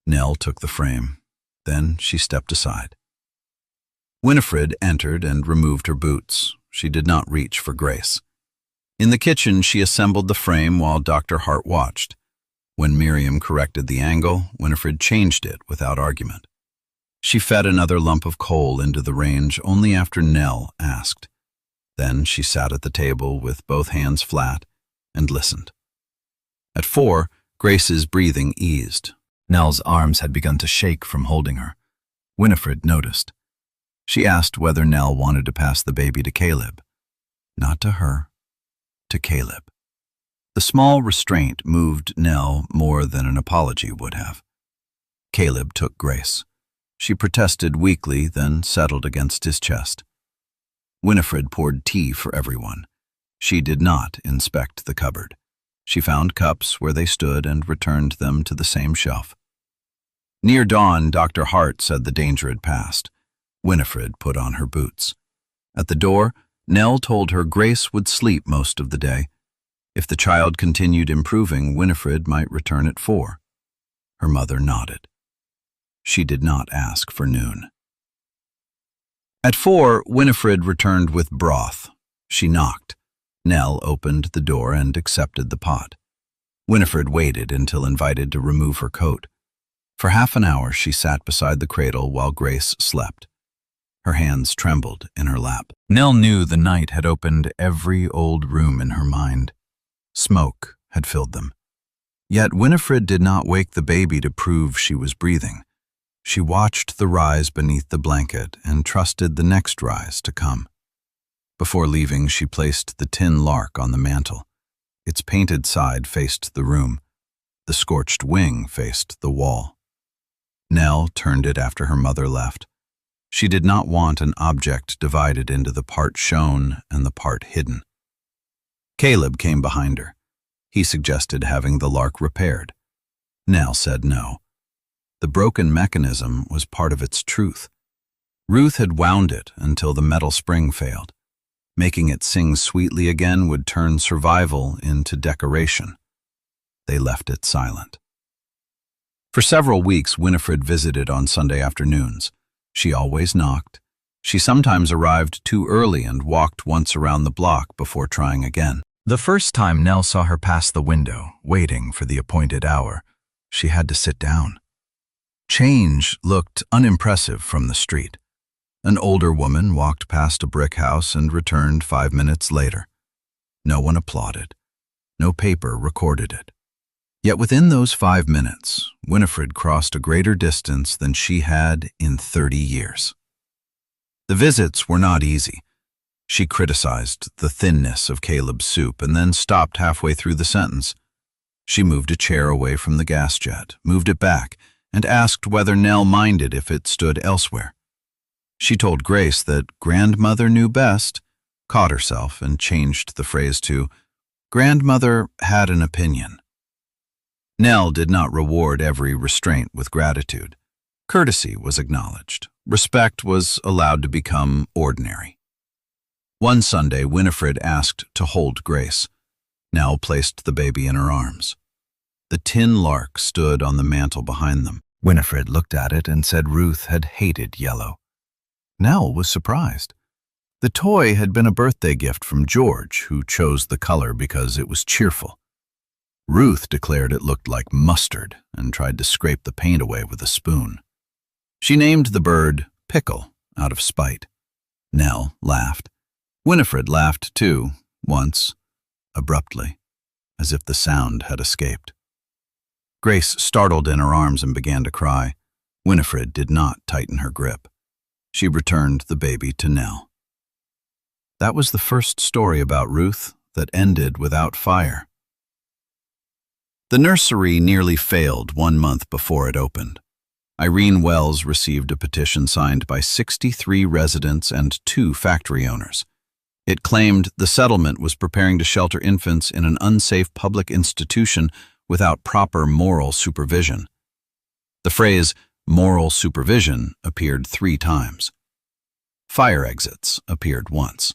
Nell took the frame. Then she stepped aside. Winifred entered and removed her boots. She did not reach for Grace. In the kitchen, she assembled the frame while Dr. Hart watched. When Miriam corrected the angle, Winifred changed it without argument. She fed another lump of coal into the range only after Nell asked. Then she sat at the table with both hands flat and listened. At 4, Grace's breathing eased. Nell's arms had begun to shake from holding her. Winifred noticed. She asked whether Nell wanted to pass the baby to Caleb. Not to her, to Caleb. The small restraint moved Nell more than an apology would have. Caleb took Grace. She protested weakly, then settled against his chest. Winifred poured tea for everyone. She did not inspect the cupboard. She found cups where they stood and returned them to the same shelf. Near dawn, Dr. Hart said the danger had passed. Winifred put on her boots. At the door, Nell told her Grace would sleep most of the day. If the child continued improving, Winifred might return at 4. Her mother nodded. She did not ask for noon. At 4, Winifred returned with broth. She knocked. Nell opened the door and accepted the pot. Winifred waited until invited to remove her coat. For half an hour she sat beside the cradle while Grace slept. Her hands trembled in her lap. Nell knew the night had opened every old room in her mind. Smoke had filled them. Yet Winifred did not wake the baby to prove she was breathing. She watched the rise beneath the blanket and trusted the next rise to come. Before leaving, she placed the tin lark on the mantel. Its painted side faced the room. The scorched wing faced the wall. Nell turned it after her mother left. She did not want an object divided into the part shown and the part hidden. Caleb came behind her. He suggested having the lark repaired. Nell said no. The broken mechanism was part of its truth. Ruth had wound it until the metal spring failed. Making it sing sweetly again would turn survival into decoration. They left it silent. For several weeks, Winifred visited on Sunday afternoons. She always knocked. She sometimes arrived too early and walked once around the block before trying again. The first time Nell saw her pass the window, waiting for the appointed hour, she had to sit down. Change looked unimpressive from the street. An older woman walked past a brick house and returned 5 minutes later. No one applauded. No paper recorded it. Yet within those 5 minutes, Winifred crossed a greater distance than she had in 30 years. The visits were not easy. She criticized the thinness of Caleb's soup and then stopped halfway through the sentence. She moved a chair away from the gas jet, moved it back, and asked whether Nell minded if it stood elsewhere. She told Grace that grandmother knew best, caught herself, and changed the phrase to, grandmother had an opinion. Nell did not reward every restraint with gratitude. Courtesy was acknowledged. Respect was allowed to become ordinary. One Sunday, Winifred asked to hold Grace. Nell placed the baby in her arms. The tin lark stood on the mantel behind them. Winifred looked at it and said Ruth had hated yellow. Nell was surprised. The toy had been a birthday gift from George, who chose the color because it was cheerful. Ruth declared it looked like mustard and tried to scrape the paint away with a spoon. She named the bird Pickle out of spite. Nell laughed. Winifred laughed too, once, abruptly, as if the sound had escaped. Grace startled in her arms and began to cry. Winifred did not tighten her grip. She returned the baby to Nell. That was the first story about Ruth that ended without fire. The nursery nearly failed 1 month before it opened. Irene Wells received a petition signed by 63 residents and 2 factory owners. It claimed the settlement was preparing to shelter infants in an unsafe public institution without proper moral supervision. The phrase moral supervision appeared 3 times. Fire exits appeared once.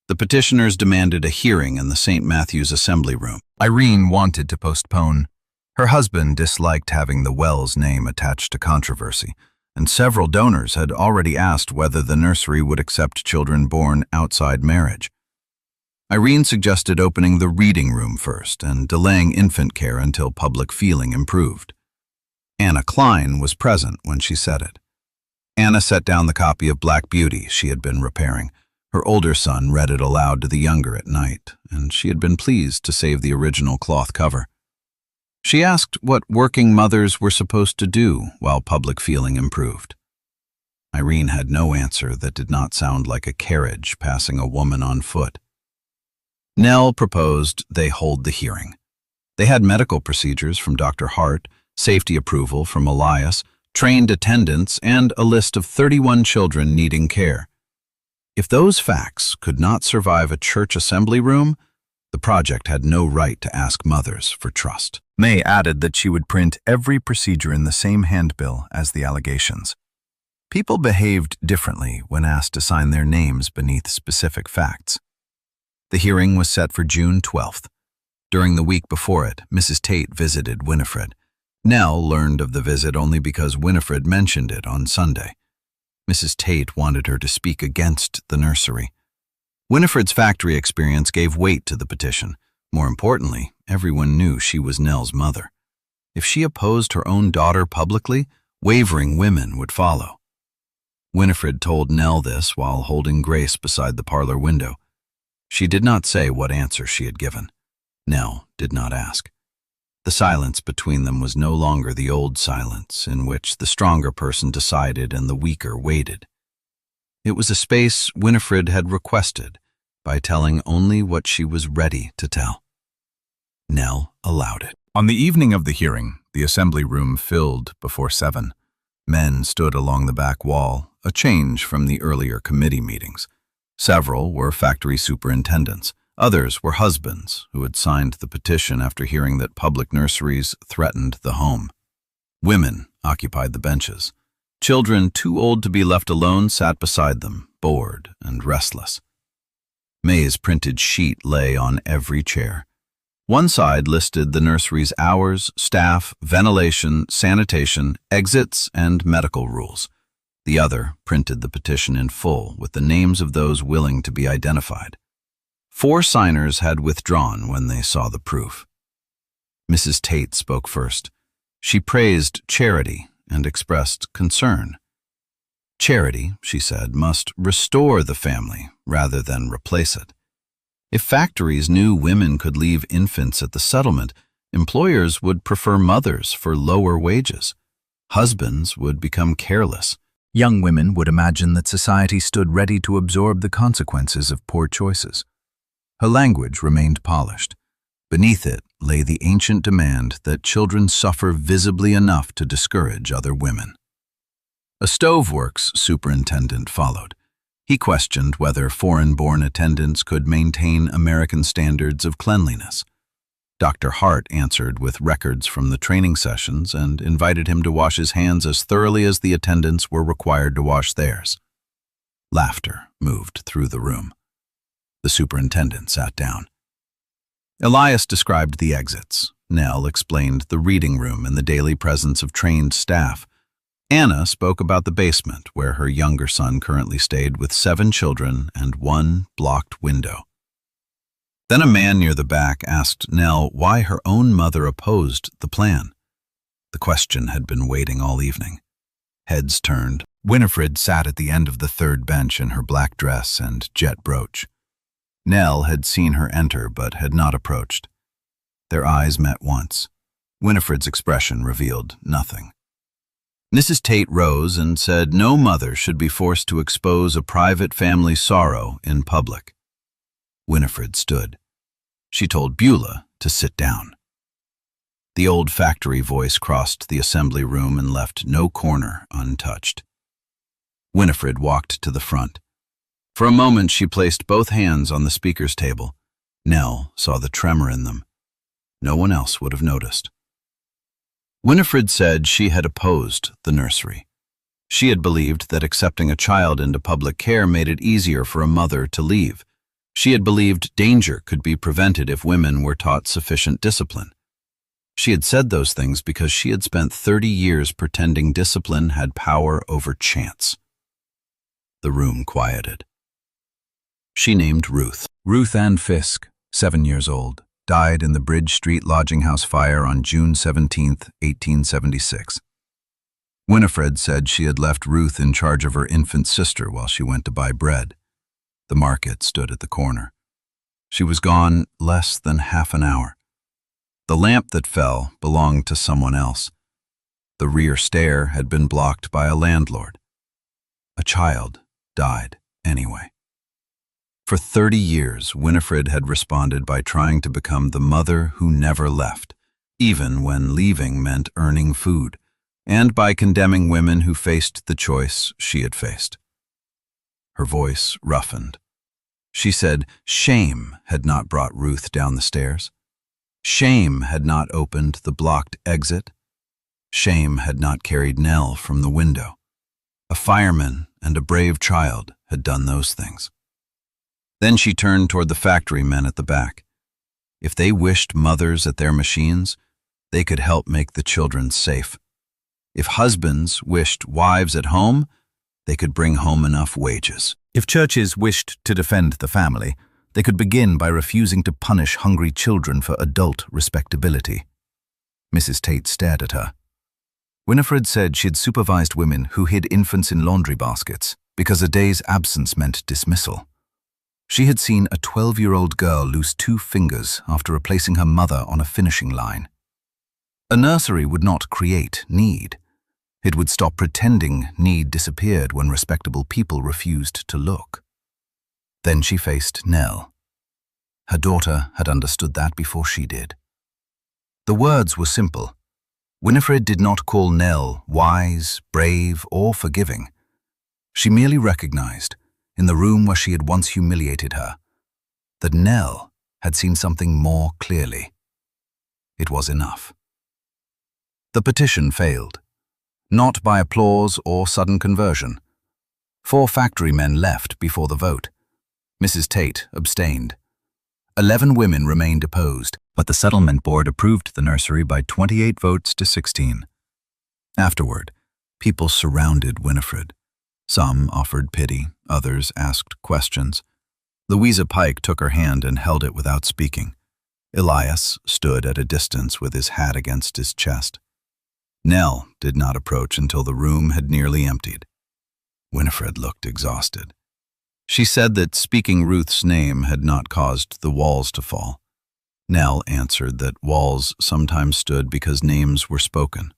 The petitioners demanded a hearing in the St. Matthew's Assembly Room. Irene wanted to postpone. Her husband disliked having the Wells name attached to controversy, and several donors had already asked whether the nursery would accept children born outside marriage. Irene suggested opening the reading room first and delaying infant care until public feeling improved. Anna Klein was present when she said it. Anna set down the copy of Black Beauty she had been repairing. Her older son read it aloud to the younger at night, and she had been pleased to save the original cloth cover. She asked what working mothers were supposed to do while public feeling improved. Irene had no answer that did not sound like a carriage passing a woman on foot. Nell proposed they hold the hearing. They had medical procedures from Dr. Hart, safety approval from Elias, trained attendants, and a list of 31 children needing care. If those facts could not survive a church assembly room, the project had no right to ask mothers for trust. May added that she would print every procedure in the same handbill as the allegations. People behaved differently when asked to sign their names beneath specific facts. The hearing was set for June 12th. During the week before it, Mrs. Tate visited Winifred. Nell learned of the visit only because Winifred mentioned it on Sunday. Mrs. Tate wanted her to speak against the nursery. Winifred's factory experience gave weight to the petition. More importantly, everyone knew she was Nell's mother. If she opposed her own daughter publicly, wavering women would follow. Winifred told Nell this while holding Grace beside the parlor window. She did not say what answer she had given. Nell did not ask. The silence between them was no longer the old silence in which the stronger person decided and the weaker waited. It was a space Winifred had requested by telling only what she was ready to tell. Nell allowed it. On the evening of the hearing, the assembly room filled before 7. Men stood along the back wall, a change from the earlier committee meetings. Several were factory superintendents. Others were husbands who had signed the petition after hearing that public nurseries threatened the home. Women occupied the benches. Children too old to be left alone sat beside them, bored and restless. May's printed sheet lay on every chair. One side listed the nursery's hours, staff, ventilation, sanitation, exits, and medical rules. The other printed the petition in full with the names of those willing to be identified. 4 signers had withdrawn when they saw the proof. Mrs. Tate spoke first. She praised charity and expressed concern. Charity, she said, must restore the family rather than replace it. If factories knew women could leave infants at the settlement, employers would prefer mothers for lower wages. Husbands would become careless. Young women would imagine that society stood ready to absorb the consequences of poor choices. Her language remained polished. Beneath it lay the ancient demand that children suffer visibly enough to discourage other women. A stoveworks superintendent followed. He questioned whether foreign-born attendants could maintain American standards of cleanliness. Dr. Hart answered with records from the training sessions and invited him to wash his hands as thoroughly as the attendants were required to wash theirs. Laughter moved through the room. The superintendent sat down. Elias described the exits. Nell explained the reading room and the daily presence of trained staff. Anna spoke about the basement, where her younger son currently stayed with 7 children and 1 blocked window. Then a man near the back asked Nell why her own mother opposed the plan. The question had been waiting all evening. Heads turned. Winifred sat at the end of the 3rd bench in her black dress and jet brooch. Nell had seen her enter but had not approached. Their eyes met once. Winifred's expression revealed nothing. Mrs. Tate rose and said no mother should be forced to expose a private family sorrow in public. Winifred stood. She told Beulah to sit down. The old factory voice crossed the assembly room and left no corner untouched. Winifred walked to the front. For a moment she placed both hands on the speaker's table. Nell saw the tremor in them. No one else would have noticed. Winifred said she had opposed the nursery. She had believed that accepting a child into public care made it easier for a mother to leave. She had believed danger could be prevented if women were taught sufficient discipline. She had said those things because she had spent 30 years pretending discipline had power over chance. The room quieted. she named Ruth. Ruth Ann Fisk, 7 years old, died in the Bridge Street lodging house fire on June 17, 1876. Winifred said she had left Ruth in charge of her infant sister while she went to buy bread. The market stood at the corner. She was gone less than half an hour. The lamp that fell belonged to someone else. The rear stair had been blocked by a landlord. A child died anyway. For 30 years, Winifred had responded by trying to become the mother who never left, even when leaving meant earning food, and by condemning women who faced the choice she had faced. Her voice roughened. She said shame had not brought Ruth down the stairs. Shame had not opened the blocked exit. Shame had not carried Nell from the window. A fireman and a brave child had done those things. Then she turned toward the factory men at the back. If they wished mothers at their machines, they could help make the children safe. If husbands wished wives at home, they could bring home enough wages. If churches wished to defend the family, they could begin by refusing to punish hungry children for adult respectability. Mrs. Tate stared at her. Winifred said she'd supervised women who hid infants in laundry baskets because a day's absence meant dismissal. She had seen a 12-year-old girl lose 2 fingers after replacing her mother on a finishing line. A nursery would not create need. It would stop pretending need disappeared when respectable people refused to look. Then she faced Nell. Her daughter had understood that before she did. The words were simple. Winifred did not call Nell wise, brave, or forgiving. She merely recognized, in the room where she had once humiliated her, that Nell had seen something more clearly. It was enough. The petition failed, not by applause or sudden conversion. 4 factory men left before the vote. Mrs. Tate abstained. 11 women remained opposed, but the settlement board approved the nursery by 28 votes to 16. Afterward, people surrounded Winifred. Some offered pity, others asked questions. Louisa Pike took her hand and held it without speaking. Elias stood at a distance with his hat against his chest. Nell did not approach until the room had nearly emptied. Winifred looked exhausted. She said that speaking Ruth's name had not caused the walls to fall. Nell answered that walls sometimes stood because names were spoken.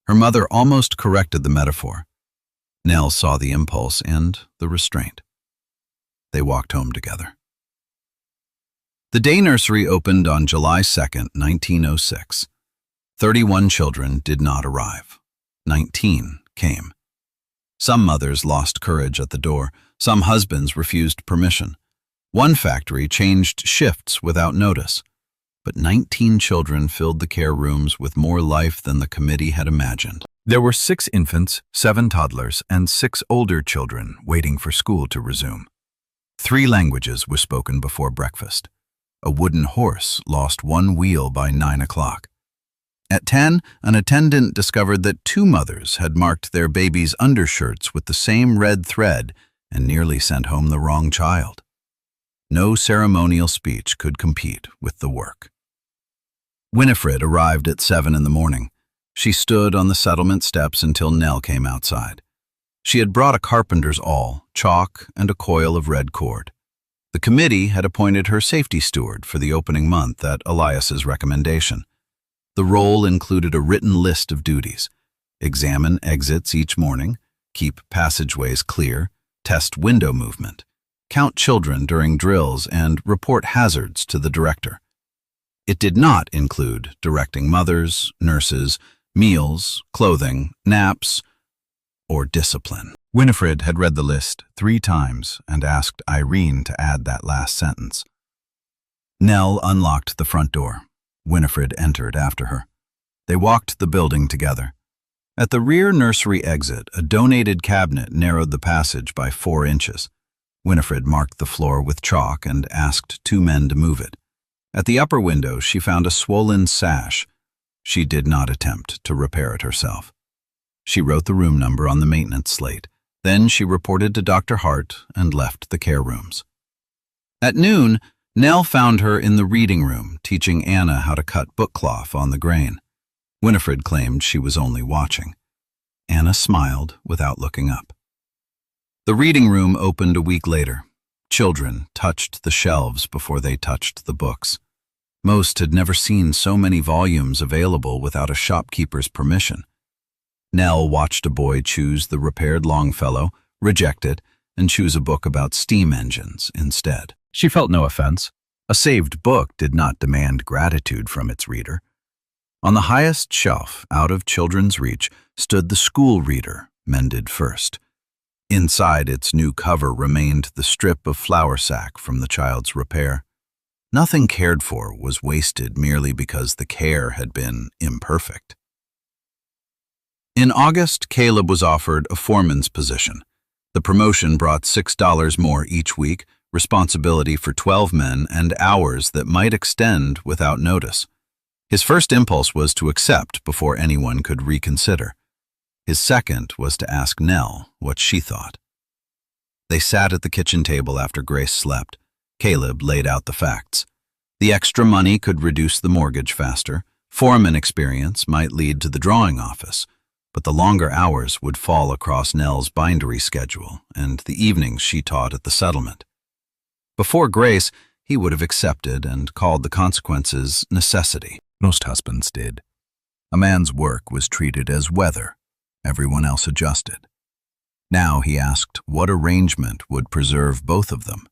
Her mother almost corrected the metaphor. Nell saw the impulse and the restraint. They walked home together. The day nursery opened on July 2, 1906. 31 children did not arrive. 19 came. Some mothers lost courage at the door. Some husbands refused permission. One factory changed shifts without notice. But 19 children filled the care rooms with more life than the committee had imagined. There were 6 infants, 7 toddlers, and 6 older children waiting for school to resume. 3 languages were spoken before breakfast. A wooden horse lost 1 wheel by 9 o'clock. At 10, an attendant discovered that 2 mothers had marked their babies' undershirts with the same red thread and nearly sent home the wrong child. No ceremonial speech could compete with the work. Winifred arrived at 7 in the morning. She stood on the settlement steps until Nell came outside. She had brought a carpenter's awl, chalk, and a coil of red cord. The committee had appointed her safety steward for the opening month at Elias's recommendation. The role included a written list of duties: examine exits each morning, keep passageways clear, test window movement, count children during drills, and report hazards to the director. It did not include directing mothers, nurses, meals, clothing, naps, or discipline. Winifred had read the list 3 times and asked Irene to add that last sentence. Nell unlocked the front door. Winifred entered after her. They walked the building together. At the rear nursery exit, a donated cabinet narrowed the passage by 4 inches. Winifred marked the floor with chalk and asked 2 men to move it. At the upper window, she found a swollen sash. She did not attempt to repair it herself. She wrote the room number on the maintenance slate. Then she reported to Dr. Hart and left the care rooms. At noon, Nell found her in the reading room teaching Anna how to cut bookcloth on the grain. Winifred claimed she was only watching. Anna smiled without looking up. The reading room opened a week later. Children touched the shelves before they touched the books. Most had never seen so many volumes available without a shopkeeper's permission. Nell watched a boy choose the repaired Longfellow, reject it, and choose a book about steam engines instead. She felt no offense. A saved book did not demand gratitude from its reader. On the highest shelf, out of children's reach, stood the school reader, mended first. Inside its new cover remained the strip of flour sack from the child's repair. Nothing cared for was wasted merely because the care had been imperfect. In August, Caleb was offered a foreman's position. The promotion brought $6 more each week, responsibility for 12 men, and hours that might extend without notice. His first impulse was to accept before anyone could reconsider. His second was to ask Nell what she thought. They sat at the kitchen table after Grace slept. Caleb laid out the facts. The extra money could reduce the mortgage faster. Foreman experience might lead to the drawing office, but the longer hours would fall across Nell's bindery schedule and the evenings she taught at the settlement. Before Grace, he would have accepted and called the consequences necessity. Most husbands did. A man's work was treated as weather. Everyone else adjusted. Now he asked what arrangement would preserve both of them.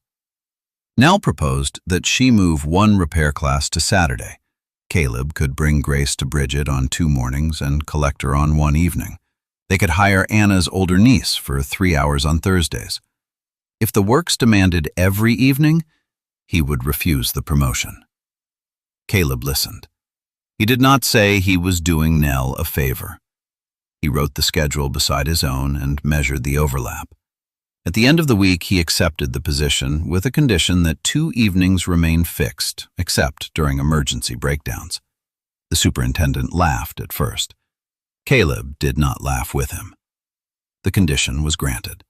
Nell proposed that she move one repair class to Saturday. Caleb could bring Grace to Bridget on 2 mornings and collect her on 1 evening. They could hire Anna's older niece for 3 hours on Thursdays. If the works demanded every evening, he would refuse the promotion. Caleb listened. He did not say he was doing Nell a favor. He wrote the schedule beside his own and measured the overlap. At the end of the week, he accepted the position with a condition that 2 evenings remain fixed, except during emergency breakdowns. The superintendent laughed at first. Caleb did not laugh with him. The condition was granted.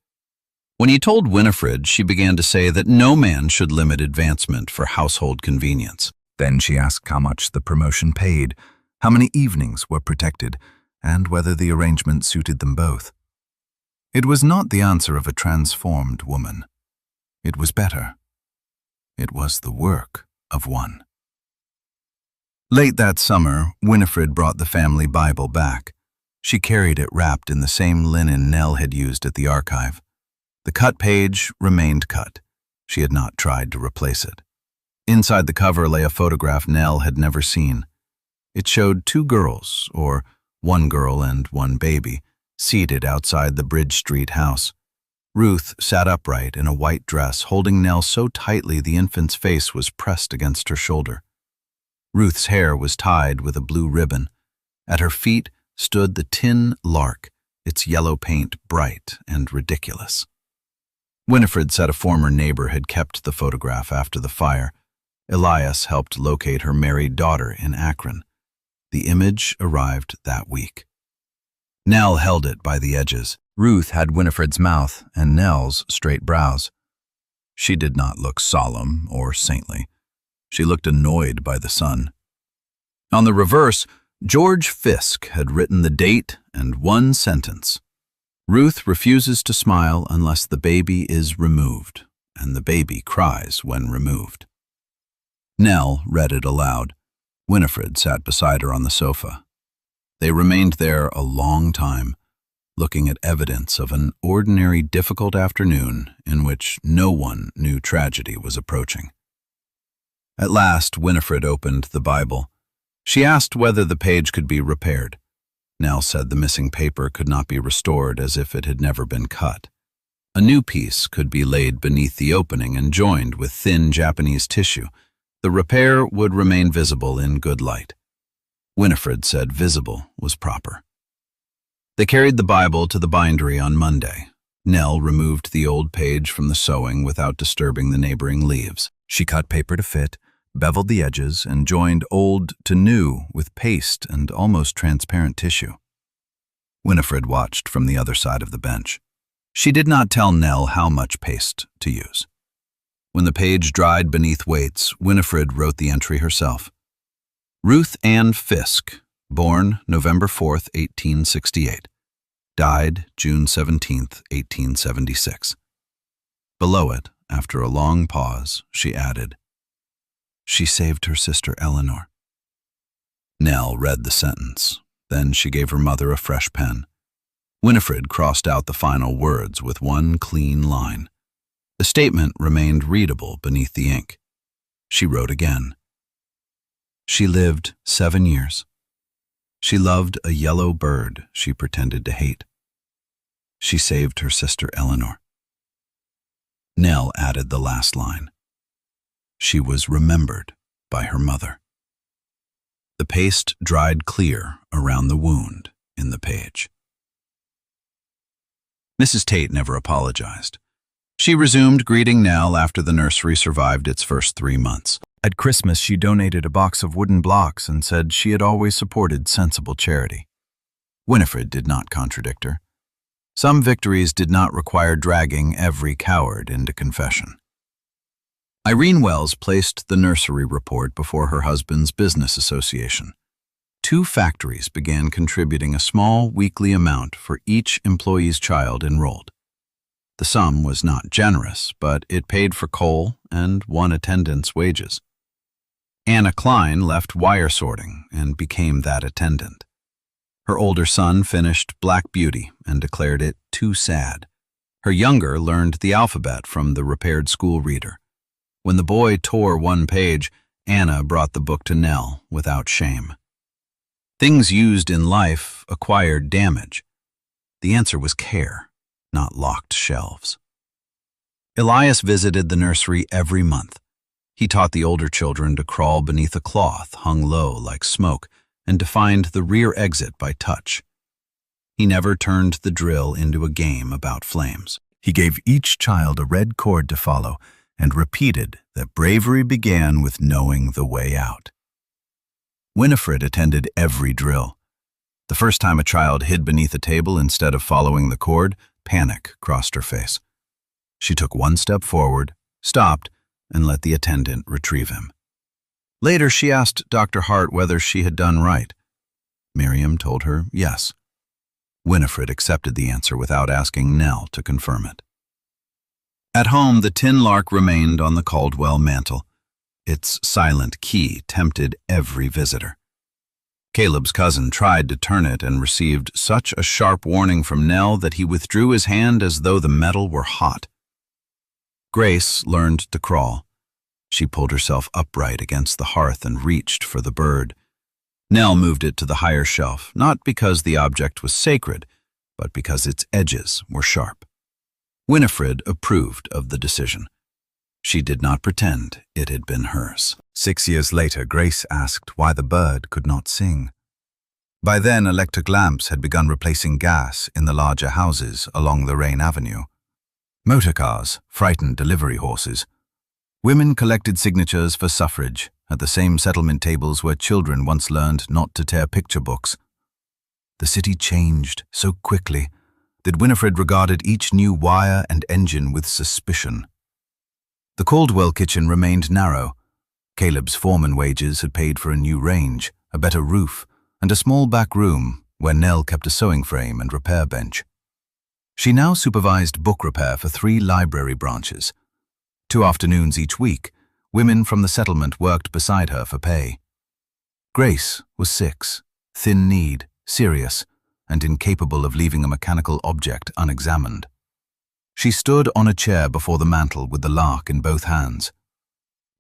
When he told Winifred, she began to say that no man should limit advancement for household convenience. Then she asked how much the promotion paid, how many evenings were protected, and whether the arrangement suited them both. It was not the answer of a transformed woman. It was better. It was the work of one. Late that summer, Winifred brought the family Bible back. She carried it wrapped in the same linen Nell had used at the archive. The cut page remained cut. She had not tried to replace it. Inside the cover lay a photograph Nell had never seen. It showed 2 girls, or 1 girl and 1 baby, seated outside the Bridge Street house. Ruth sat upright in a white dress, holding Nell so tightly the infant's face was pressed against her shoulder. Ruth's hair was tied with a blue ribbon. At her feet stood the tin lark, its yellow paint bright and ridiculous. Winifred said a former neighbor had kept the photograph after the fire. Elias helped locate her married daughter in Akron. The image arrived that week. Nell held it by the edges. Ruth had Winifred's mouth and Nell's straight brows. She did not look solemn or saintly. She looked annoyed by the sun. On the reverse, George Fisk had written the date and 1 sentence. Ruth refuses to smile unless the baby is removed, and the baby cries when removed. Nell read it aloud. Winifred sat beside her on the sofa. They remained there a long time, looking at evidence of an ordinary difficult afternoon in which no one knew tragedy was approaching. At last, Winifred opened the Bible. She asked whether the page could be repaired. Nell said the missing paper could not be restored as if it had never been cut. A new piece could be laid beneath the opening and joined with thin Japanese tissue. The repair would remain visible in good light. Winifred said visible was proper. They carried the Bible to the bindery on Monday. Nell removed the old page from the sewing without disturbing the neighboring leaves. She cut paper to fit, beveled the edges, and joined old to new with paste and almost transparent tissue. Winifred watched from the other side of the bench. She did not tell Nell how much paste to use. When the page dried beneath weights, Winifred wrote the entry herself. Ruth Ann Fisk, born November 4th, 1868. Died June 17th, 1876. Below it, after a long pause, she added, "She saved her sister Eleanor." Nell read the sentence. Then she gave her mother a fresh pen. Winifred crossed out the final words with one clean line. The statement remained readable beneath the ink. She wrote again. She lived 7 years. She loved a yellow bird she pretended to hate. She saved her sister Eleanor. Nell added the last line. She was remembered by her mother. The paste dried clear around the wound in the page. Mrs. Tate never apologized. She resumed greeting Nell after the nursery survived its first 3 months. At Christmas, she donated a box of wooden blocks and said she had always supported sensible charity. Winifred did not contradict her. Some victories did not require dragging every coward into confession. Irene Wells placed the nursery report before her husband's business association. 2 factories began contributing a small weekly amount for each employee's child enrolled. The sum was not generous, but it paid for coal and one attendant's wages. Anna Klein left wire sorting and became that attendant. Her older son finished Black Beauty and declared it too sad. Her younger learned the alphabet from the repaired school reader. When the boy tore one page, Anna brought the book to Nell without shame. Things used in life acquired damage. The answer was care, not locked shelves. Elias visited the nursery every month. He taught the older children to crawl beneath a cloth hung low like smoke and defined the rear exit by touch. He never turned the drill into a game about flames. He gave each child a red cord to follow and repeated that bravery began with knowing the way out. Winifred attended every drill. The first time a child hid beneath a table instead of following the cord, panic crossed her face. She took one step forward, stopped, and let the attendant retrieve him. Later, she asked Dr. Hart whether she had done right. Miriam told her yes. Winifred accepted the answer without asking Nell to confirm it. At home, the tin lark remained on the Caldwell mantel. Its silent key tempted every visitor. Caleb's cousin tried to turn it and received such a sharp warning from Nell that he withdrew his hand as though the metal were hot. Grace learned to crawl. She pulled herself upright against the hearth and reached for the bird. Nell moved it to the higher shelf, not because the object was sacred, but because its edges were sharp. Winifred approved of the decision. She did not pretend it had been hers. 6 years later, Grace asked why the bird could not sing. By then, electric lamps had begun replacing gas in the larger houses along Lorraine Avenue. Motorcars frightened delivery horses. Women collected signatures for suffrage at the same settlement tables where children once learned not to tear picture books. The city changed so quickly that Winifred regarded each new wire and engine with suspicion. The Caldwell kitchen remained narrow. Caleb's foreman wages had paid for a new range, a better roof, and a small back room where Nell kept a sewing frame and repair bench. She now supervised book repair for 3 library branches. 2 afternoons each week, women from the settlement worked beside her for pay. Grace was 6, thin-kneed, serious, and incapable of leaving a mechanical object unexamined. She stood on a chair before the mantel with the lark in both hands.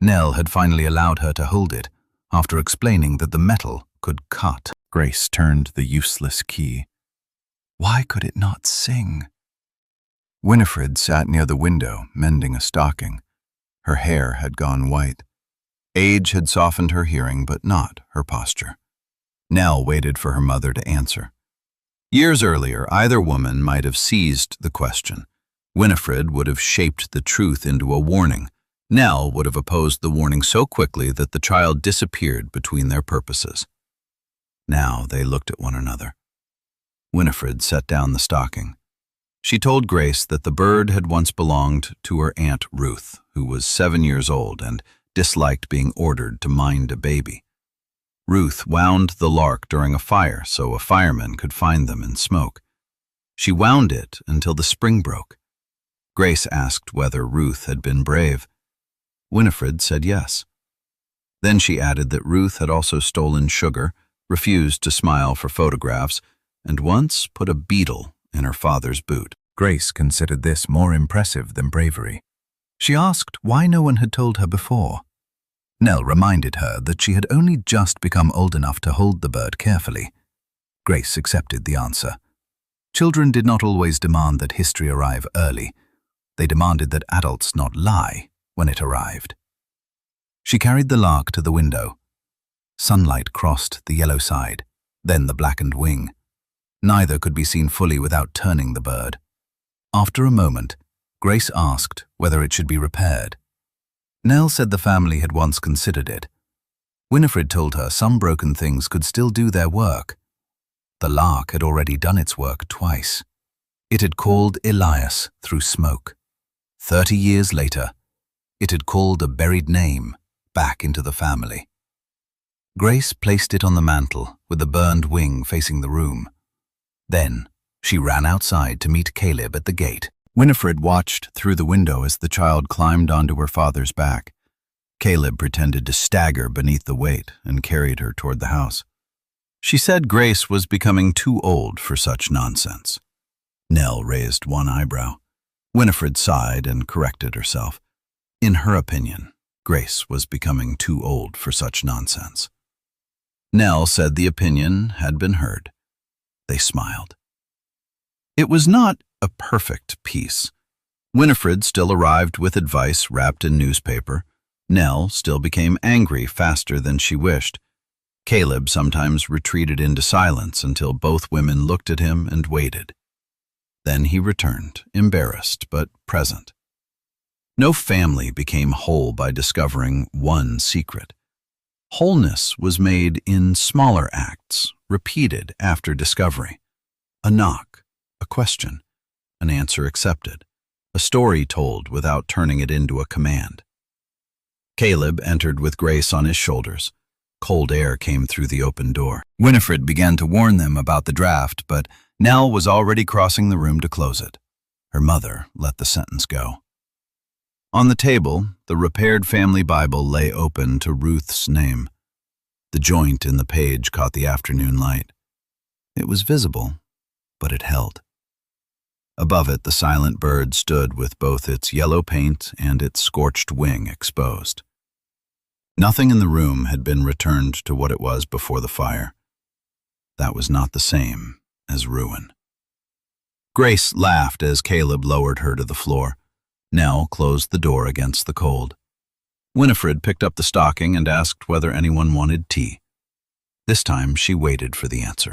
Nell had finally allowed her to hold it, after explaining that the metal could cut. Grace turned the useless key. Why could it not sing? Winifred sat near the window, mending a stocking. Her hair had gone white. Age had softened her hearing, but not her posture. Nell waited for her mother to answer. Years earlier, either woman might have seized the question. Winifred would have shaped the truth into a warning. Nell would have opposed the warning so quickly that the child disappeared between their purposes. Now they looked at one another. Winifred set down the stocking. She told Grace that the bird had once belonged to her Aunt Ruth, who was 7 years old and disliked being ordered to mind a baby. Ruth wound the lark during a fire so a fireman could find them and smoke. She wound it until the spring broke. Grace asked whether Ruth had been brave. Winifred said yes. Then she added that Ruth had also stolen sugar, refused to smile for photographs, and once put a beetle in her father's boot. Grace considered this more impressive than bravery. She asked why no one had told her before. Nell reminded her that she had only just become old enough to hold the bird carefully. Grace accepted the answer. Children did not always demand that history arrive early. They demanded that adults not lie when it arrived. She carried the lark to the window. Sunlight crossed the yellow side, then the blackened wing. Neither could be seen fully without turning the bird. After a moment, Grace asked whether it should be repaired. Nell said the family had once considered it. Winifred told her some broken things could still do their work. The lark had already done its work twice. It had called Elias through smoke. 30 years later, it had called a buried name back into the family. Grace placed it on the mantel with the burned wing facing the room. Then she ran outside to meet Caleb at the gate. Winifred watched through the window as the child climbed onto her father's back. Caleb pretended to stagger beneath the weight and carried her toward the house. She said Grace was becoming too old for such nonsense. Nell raised one eyebrow. Winifred sighed and corrected herself. In her opinion, Grace was becoming too old for such nonsense. Nell said the opinion had been heard. They smiled. It was not a perfect peace. Winifred still arrived with advice wrapped in newspaper. Nell still became angry faster than she wished. Caleb sometimes retreated into silence until both women looked at him and waited. Then he returned, embarrassed but present. No family became whole by discovering one secret. Wholeness was made in smaller acts, repeated after discovery. A knock, a question, an answer accepted, a story told without turning it into a command. Caleb entered with Grace on his shoulders. Cold air came through the open door. Winifred began to warn them about the draft, but Nell was already crossing the room to close it. Her mother let the sentence go. On the table, the repaired family Bible lay open to Ruth's name. The joint in the page caught the afternoon light. It was visible, but it held. Above it, the silent bird stood with both its yellow paint and its scorched wing exposed. Nothing in the room had been returned to what it was before the fire. That was not the same as ruin. Grace laughed as Caleb lowered her to the floor. Nell closed the door against the cold. Winifred picked up the stocking and asked whether anyone wanted tea. This time she waited for the answer.